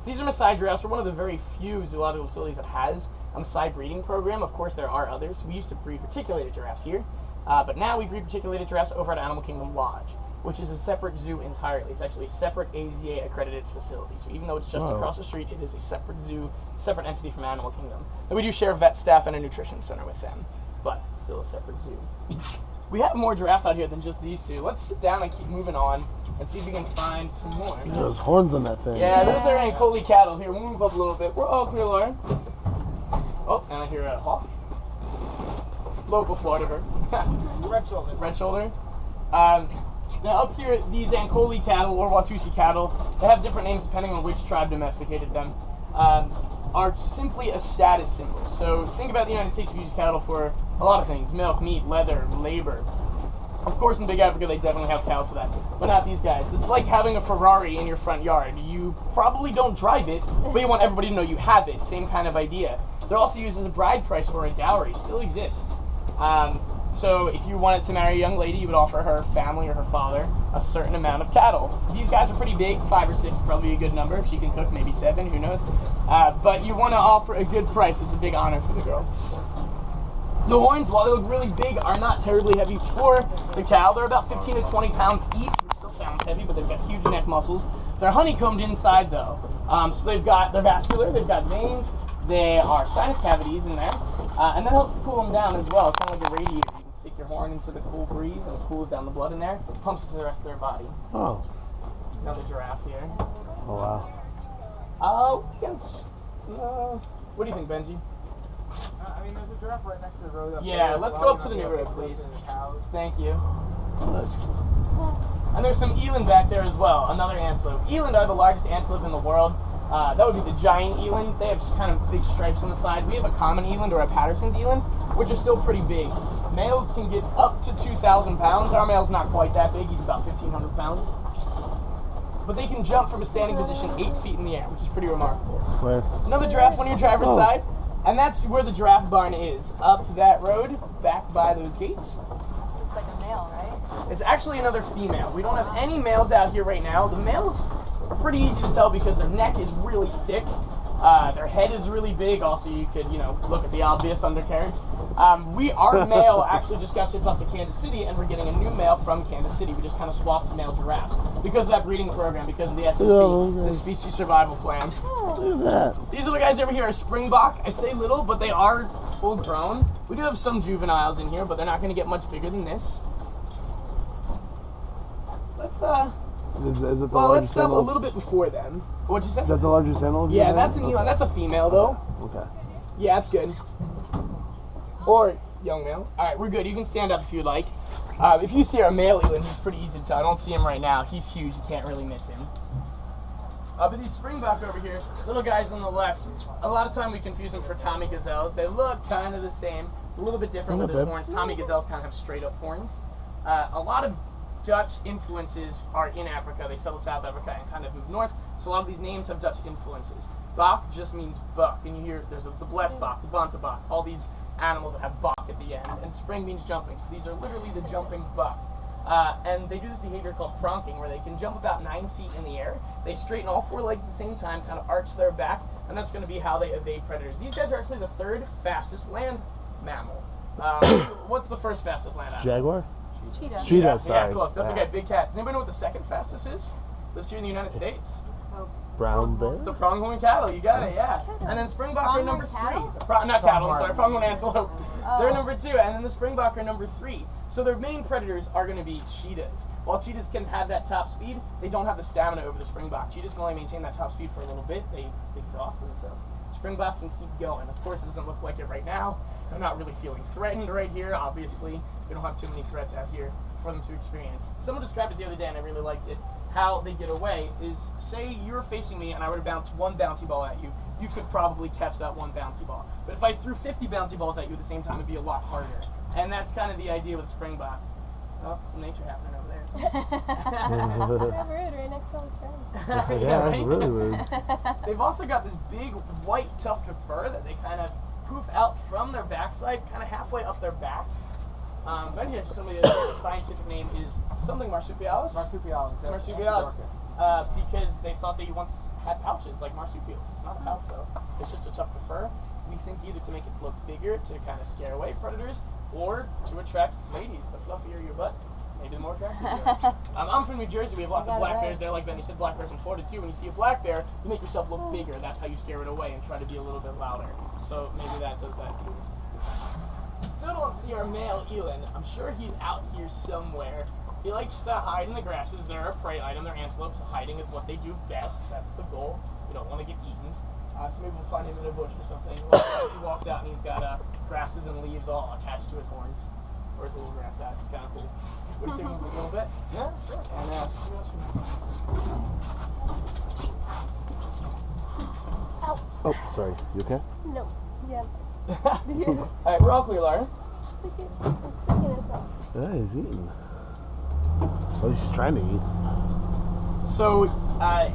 S1: So these are Maasai giraffes. We're one of the very few zoological facilities that has a Maasai breeding program. Of course, there are others. We used to breed reticulated giraffes here, but now we breed reticulated giraffes over at Animal Kingdom Lodge, which is a separate zoo entirely. It's actually a separate AZA accredited facility. So even though it's just across the street, it is a separate zoo, separate entity from Animal Kingdom. And we do share vet staff and a nutrition center with them, but still a separate zoo. We have more giraffe out here than just these two. Let's sit down and keep moving on and see if we can find some more.
S2: Those horns on that thing.
S1: Yeah, those are Ankoli cattle. Here, we'll move up a little bit. We're all clear, Lauren. Oh, and I hear a hawk. Local Florida bird.
S4: Red shoulder.
S1: Red shoulder. Now up here, these Ankoli cattle or Watusi cattle, they have different names depending on which tribe domesticated them, are simply a status symbol. So think about the United States, we use cattle for a lot of things: milk, meat, leather, labor. Of course, in Big Africa, they definitely have cows for that, but not these guys. It's like having a Ferrari in your front yard. You probably don't drive it, but you want everybody to know you have it. Same kind of idea. They're also used as a bride price or a dowry. Still exists. So if you wanted to marry a young lady, you would offer her family or her father a certain amount of cattle. These guys are pretty big, 5 or 6, probably a good number. If she can cook, maybe 7, who knows. But you want to offer a good price. It's a big honor for the girl. The horns, while they look really big, are not terribly heavy for the cow. They're about 15 to 20 pounds each, which still sounds heavy, but they've got huge neck muscles. They're honeycombed inside though. So they're vascular, they've got veins, there are sinus cavities in there, and that helps to cool them down as well, kind of like a radiator. You can stick your horn into the cool breeze and it cools down the blood in there, pumps it to the rest of their body.
S2: Oh.
S1: Another giraffe here.
S2: Oh, wow.
S1: What do you think, Benji?
S4: I mean, there's a giraffe right next to the road.
S1: Yeah, let's go up to the new road, please. Thank you. And there's some eland back there as well, another antelope. Eland are the largest antelope in the world. That would be the giant eland. They have kind of big stripes on the side. We have a common eland or a Patterson's eland, which are still pretty big. Males can get up to 2,000 pounds. Our male's not quite that big. He's about 1,500 pounds. But they can jump from a standing position 8 feet in the air, which is pretty remarkable.
S2: Where?
S1: Another giraffe on your driver's side. And that's where the giraffe barn is. Up that road, back by those gates.
S6: It's like a male, right?
S1: It's actually another female. We don't have any males out here right now. The males are pretty easy to tell because their neck is really thick. Their head is really big. Also, you could, look at the obvious undercarriage. Our male actually just got shipped off to Kansas City, and we're getting a new male from Kansas City. We just kind of swapped male giraffes because of that breeding program, because of the SSP, the Species Survival Plan.
S2: Look at that.
S1: These little guys over here are Springbok. I say little, but they are full grown. We do have some juveniles in here, but they're not going to get much bigger than this. Let's
S2: Is it the
S1: let's
S2: largest
S1: stop a
S2: antelope?
S1: little bit before them. What'd you say?
S2: Is that the largest antelope?
S1: Yeah, that's an eland. That's a female though.
S2: Okay.
S1: Yeah, that's good. Or young male. All right, we're good. You can stand up if you'd like. If you see our male eland, he's pretty easy to tell. I don't see him right now. He's huge. You can't really miss him. But these Springbok over here, little guys on the left, a lot of time we confuse them for Tommy gazelles. They look kind of the same, a little bit different with their horns. Tommy gazelles kind of have straight up horns. A lot of Dutch influences are in Africa. They settled South Africa and kind of moved north, so a lot of these names have Dutch influences. Bok just means buck, and you hear there's the blessed bok, the Banta bok, all these animals that have bok at the end, and spring means jumping, so these are literally the jumping buck. And they do this behavior called pronking, where they can jump about 9 feet in the air. They straighten all 4 legs at the same time, kind of arch their back, and that's going to be how they evade predators. These guys are actually the 3rd fastest land mammal. What's the first fastest land animal?
S2: Jaguar?
S5: Cheetah.
S2: Cheetah, sorry.
S1: Yeah, close. That's okay. Big cat. Does anybody know what the 2nd fastest is? Lives here in the United States.
S2: Brown bear?
S1: The pronghorn cattle. You got it, yeah. And then Springbok are number 3. Not cattle, I'm sorry. Pronghorn antelope. They're number 2, and then the Springbok are number 3. So their main predators are going to be cheetahs. While cheetahs can have that top speed, they don't have the stamina over the Springbok. Cheetahs can only maintain that top speed for a little bit. They exhaust themselves. Springbok can keep going. Of course, it doesn't look like it right now. They're not really feeling threatened right here, obviously. We don't have too many threats out here for them to experience. Someone described it the other day, and I really liked it. How they get away is, say you were facing me and I were to bounce 1 bouncy ball at you, you could probably catch that 1 bouncy ball. But if I threw 50 bouncy balls at you at the same time, it'd be a lot harder. And that's kind of the idea with Springbok. Oh, some nature happening over there.
S5: That's rude, right next to his friend.
S2: Yeah, that's really rude.
S1: They've also got this big white tuft of fur that they kind of poof out from their backside, kind of halfway up their back. But here, somebody the scientific name is something marsupialis.
S3: Marsupialis.
S1: Marsupialis. Because they thought they once had pouches like marsupials. It's not a pouch though. It's just a tuft of fur. We think either to make it look bigger to kind of scare away predators, or to attract ladies. The fluffier your butt, maybe the more attractive you are. I'm from New Jersey. We have lots of black bears there. Like Benny said, black bears in Florida too. When you see a black bear, you make yourself look bigger. That's how you scare it away and try to be a little bit louder. So maybe that does that too. Still don't see our male eland. I'm sure he's out here somewhere. He likes to hide in the grasses. They're a prey item. They're antelopes. Hiding is what they do best. That's the goal. We don't want to get eaten. So maybe we'll find him in a bush or something. As he walks out and he's got grasses and leaves all attached to his horns. Where's the little grass at? It's kind of cool. What do you say we move a little bit? Yeah, sure. And see what's
S2: Oh, sorry. You okay?
S5: No. Yeah.
S1: Alright, we're all clear, Laura.
S2: Yeah, he's eating. Well, he's trying to eat.
S1: So,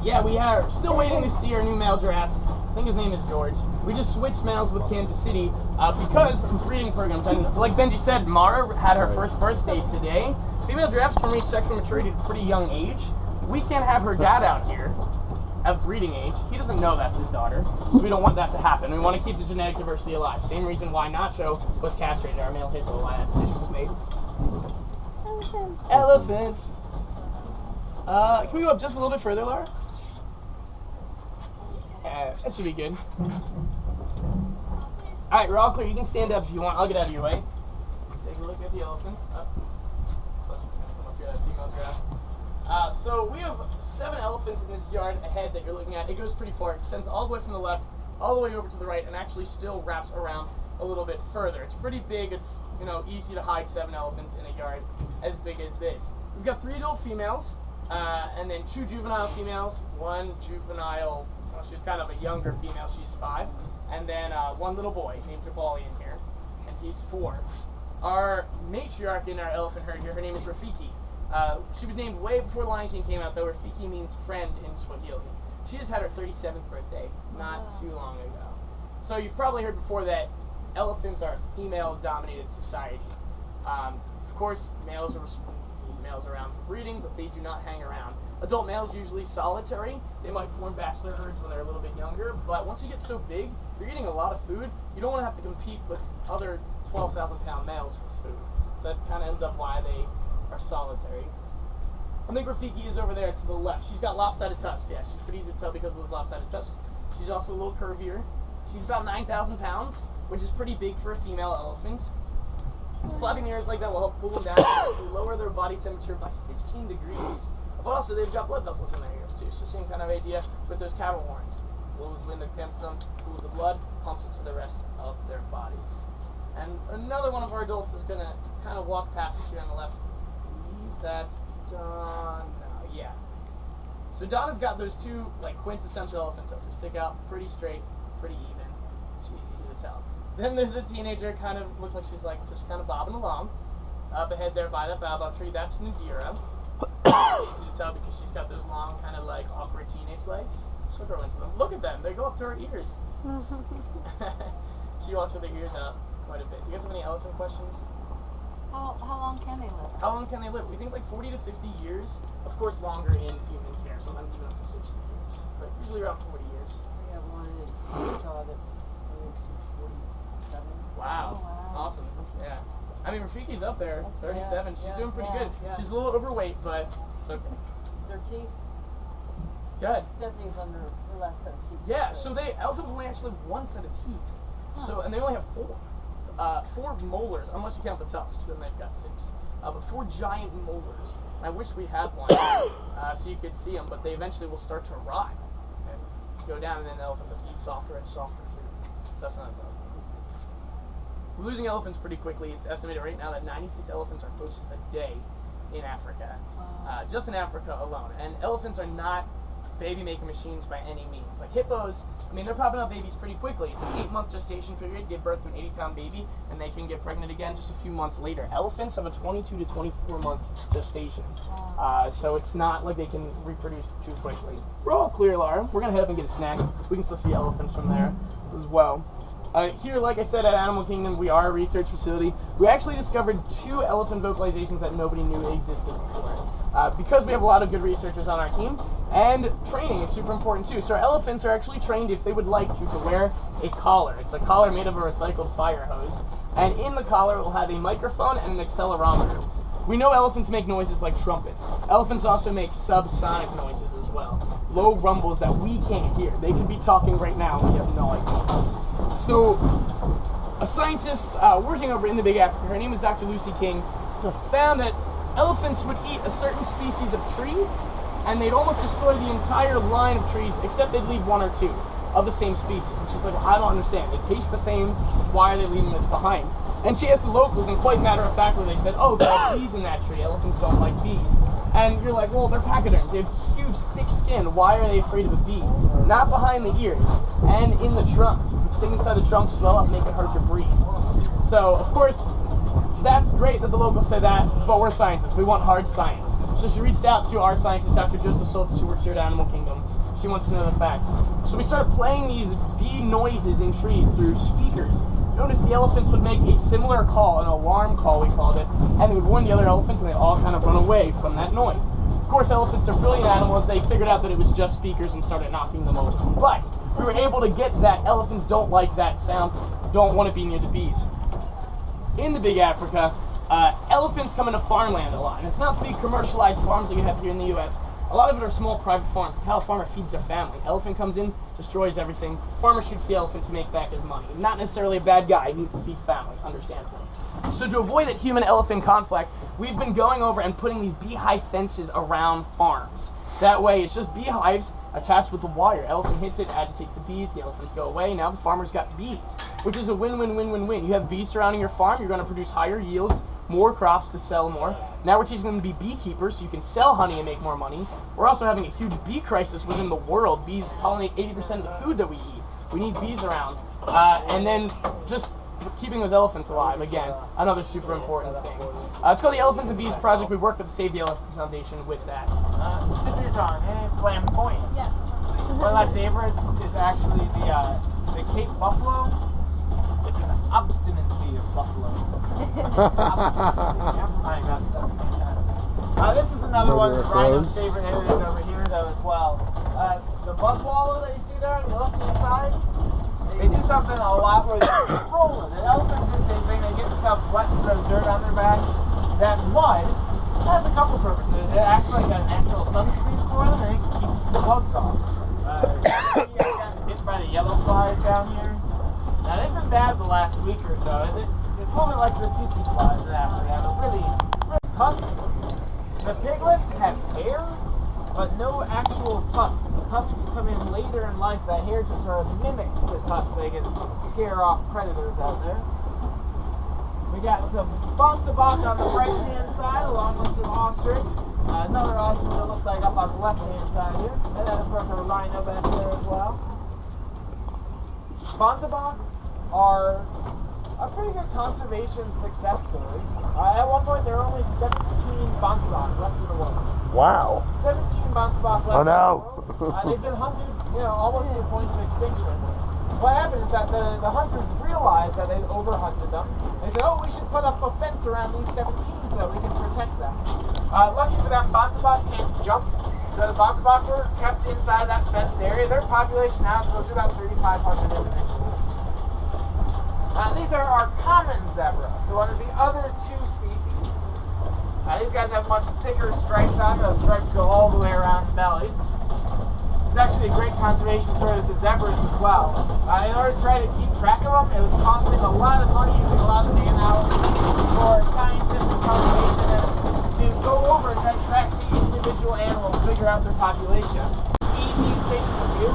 S1: yeah, we are still waiting to see our new male giraffe. I think his name is George. We just switched males with Kansas City because of breeding programs. And like Benji said, Mara had her first birthday today. Female giraffes can reach sexual maturity at a pretty young age. We can't have her dad out here at breeding age. He doesn't know that's his daughter, so we don't want that to happen. We want to keep the genetic diversity alive. Same reason why Nacho was castrated, our male hippo, why that decision was made. Elephants. Can we go up just a little bit further, Laura? That should be good. Alright, we're all clear. You can stand up if you want. I'll get out of your way. Take a look at the elephants. Female giraffe. So we have 7 elephants in this yard ahead that you're looking at. It goes pretty far. It extends all the way from the left, all the way over to the right, and actually still wraps around a little bit further. It's pretty big. It's, you know, easy to hide 7 elephants in a yard as big as this. We've got 3 adult females, and then 2 juvenile females, 1 juvenile, well, she's kind of a younger female, she's 5, and then 1 little boy named Jabali in here, and he's 4. Our matriarch in our elephant herd here, her name is Rafiki. She was named way before Lion King came out, though. Rafiki means friend in Swahili. She just had her 37th birthday not too long ago. So you've probably heard before that elephants are a female-dominated society. Of course, males are around for breeding, but they do not hang around. Adult males usually solitary. They might form bachelor herds when they're a little bit younger, but once you get so big, you're eating a lot of food. You don't want to have to compete with other 12,000-pound males for food. So that kind of ends up why they are solitary. I think Rafiki is over there to the left. She's got lopsided tusks. Yeah, she's pretty easy to tell because of those lopsided tusks. She's also a little curvier. She's about 9,000 pounds, which is pretty big for a female elephant. Flapping the ears like that will help cool them down, actually lower their body temperature by 15 degrees. But also, they've got blood vessels in their ears too, so same kind of idea with those cattle horns. Blows wind against them, cools the blood, pumps it to the rest of their bodies. And another one of our adults is gonna kind of walk past us here on the left. I believe that's Donna. Yeah. So Donna's got those two like quintessential elephant tusks. They stick out pretty straight, pretty even. She's easy to tell. Then there's a teenager, kind of looks like she's like just kind of bobbing along. Up ahead there by that baobab tree, that's Nadira. Easy to tell because she's got those long, kind of like awkward teenage legs. She'll grow into them. Look at them, they go up to her ears. She walks with her ears out quite a bit. Do you guys have any elephant questions?
S5: How long can they live?
S1: How long can they live? We think like 40 to 50 years. Of course, longer in human care, sometimes even up to 60 years. But usually around 40 years.
S7: We have one in Utah that's 47.
S1: Wow.
S5: Oh, wow.
S1: Awesome. Yeah. I mean, Rafiki's up there,
S5: That's
S1: 37. She's
S7: yeah,
S1: doing pretty
S5: yeah,
S1: good.
S7: yeah.
S1: She's a little overweight, but it's okay.
S7: Their teeth,
S1: Good.
S7: Stephanie's under her last set of teeth.
S1: Yeah, so elephants only actually have one set of teeth. So, and they only have four. 4 molars, unless you count the tusks, then they've got 6. But 4 giant molars. I wish we had one so you could see them, but they eventually will start to rot and go down, and then the elephants have to eat softer and softer food. So that's not good. We're losing elephants pretty quickly. It's estimated right now that 96 elephants are poached a day in Africa, just in Africa alone. And elephants are not baby-making machines by any means. Like hippos, I mean, they're popping out babies pretty quickly. It's an 8-month gestation period, give birth to an 80-pound baby, and they can get pregnant again just a few months later. Elephants have a 22 to 24-month gestation, so it's not like they can reproduce too quickly. We're all clear, Laura. We're gonna head up and get a snack. We can still see elephants from there as well. Here, like I said, at Animal Kingdom, we are a research facility. We actually discovered 2 elephant vocalizations that nobody knew existed before. Because we have a lot of good researchers on our team, and training is super important too. So our elephants are actually trained, if they would like to wear a collar. It's a collar made of a recycled fire hose, and in the collar it will have a microphone and an accelerometer. We know elephants make noises like trumpets. Elephants also make subsonic noises as well. Low rumbles that we can't hear. They could be talking right now and we have no idea. So, a scientist working over in the Big Africa, her name is Dr. Lucy King, found that elephants would eat a certain species of tree, and they'd almost destroy the entire line of trees, except they'd leave 1 or 2 of the same species. And she's like, well, I don't understand. They taste the same. Why are they leaving this behind? And she asked the locals, and quite matter-of-factly, they said, oh, there are bees in that tree. Elephants don't like bees. And you're like, well, they're pachyderms. They have huge, thick skin. Why are they afraid of a bee? Not behind the ears, and in the trunk. Sting inside the trunk, swell up, make it hard to breathe. So, of course, that's great that the locals say that, but we're scientists. We want hard science. So she reached out to our scientist, Dr. Joseph Soltis, who works here at Animal Kingdom. She wants to know the facts. So we started playing these bee noises in trees through speakers. Notice the elephants would make a similar call, an alarm call we called it, and they would warn the other elephants, and they all kind of run away from that noise. Of course, elephants are brilliant animals. They figured out that it was just speakers and started knocking them over. But we were able to get that elephants don't like that sound, don't want to be near the bees. In the Big Africa, elephants come into farmland a lot, and it's not big commercialized farms that you have here in the U.S. A lot of it are small private farms. It's how a farmer feeds their family. Elephant comes in, destroys everything. Farmer shoots the elephant to make back his money. Not necessarily a bad guy. He needs to feed family, understandably. So to avoid that human-elephant conflict, we've been going over and putting these beehive fences around farms. That way, it's just beehives attached with a wire. Elephant hits it, agitates the bees, the elephants go away. Now the farmer's got bees, which is a win-win-win-win-win. You have bees surrounding your farm, you're going to produce higher yields, more crops to sell more. Now we're teaching them to be beekeepers so you can sell honey and make more money. We're also having a huge bee crisis within the world. Bees pollinate 80% of the food that we eat. We need bees around. And then just keeping those elephants alive, again, another super important thing. It's called the Elephants and Bees Project. We work with the Save the Elephants Foundation with that.
S4: Dip your tongue, flamboyant.
S6: Yes.
S4: One of my favorites is actually the Cape Buffalo. It's an obstinacy of buffalo. Obstinacy. This is another one of Rhino's favorite areas over here, though, as well. The bug wallow that you see there on the left-hand side they do something a lot where they're rolling. And elephants do the same thing. They get themselves wet and throw dirt on their backs. That mud has a couple purposes. It acts like a natural sunscreen for them, and it keeps the bugs off. You guys got hit by the yellow flies down here. Now they've been bad the last week or so. It's a little bit like the tsetse flies that actually have a really tusks. The piglets have hair, but no actual tusks. The tusks come in later in life. That hair just sort of mimics the tusks. They can scare off predators out there. We got some bontabak on the right-hand side, along with some ostrich. Another ostrich that looks like up on the left-hand side here. And then, of course, a rhino back there as well. Bontabak are a pretty good conservation success story. At one point, there were only 17 bontabak left in the world.
S2: Wow.
S4: 17 bontabak left in the world. They've been hunted, almost to the point of extinction. What happened is that the hunters realized that they'd overhunted them. They said, oh, we should put up a fence around these 17 so that we can protect them. Lucky for them, bontabak can't jump. So the bontabak were kept inside that fenced area. Their population now is close to about 3,500 individuals. These are our common zebra, so one of the other two species. These guys have much thicker stripes on them. Those stripes go all the way around the bellies. It's actually a great conservation story with the zebras as well. In order to try to keep track of them, it was costing a lot of money, using a lot of man hours for scientists and conservationists to go over and try to track the individual animals, figure out their population. Easy thing to do,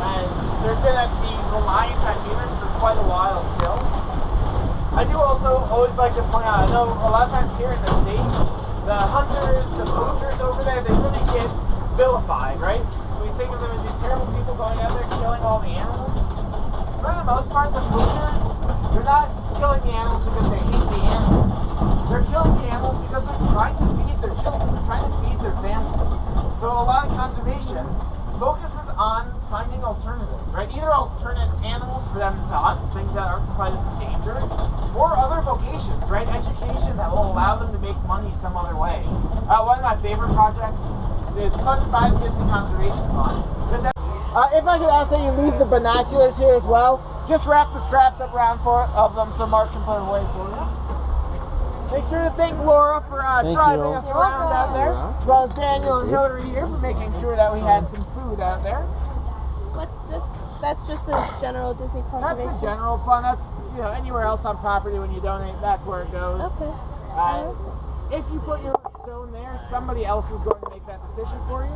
S4: and they're going to be reliant on humans for quite a while still. I do also always like to point out, I know a lot of times here in the States, the hunters, the poachers over there, they really get vilified, right? We think of them as these terrible people going out there killing all the animals. For the most part, the poachers, they're not killing the animals because they hate the animals. They're killing the animals because they're trying to feed their children. They're trying to feed their families. So a lot of conservation focuses on finding alternatives, right? Either alternate animals for them to hunt, things that aren't quite as endangered, or other vocations, right? Education that will allow them to make money some other way. One of my favorite projects, it's funded by the Disney Conservation Fund. If I could ask that you leave the binoculars here as well, just wrap the straps up around of them so Mark can put them away for you. Make sure to thank Laura for driving us around out there, as well as Daniel and Hillary here for making sure that we had some food out there.
S5: What's this? That's just the general Disney conservation?
S4: That's the general fund. That's, anywhere else on property when you donate, that's where it goes.
S5: Okay.
S4: If you put your stone there, somebody else is going to make that decision for you.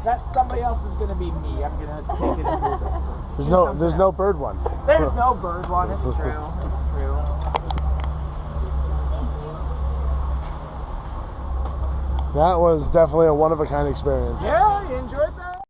S4: That somebody else is going to be me. I'm going to take it and move it. So
S2: There's no bird one.
S4: There's no bird one. It's true. It's true.
S2: That was definitely a one-of-a-kind experience.
S4: Yeah, you enjoyed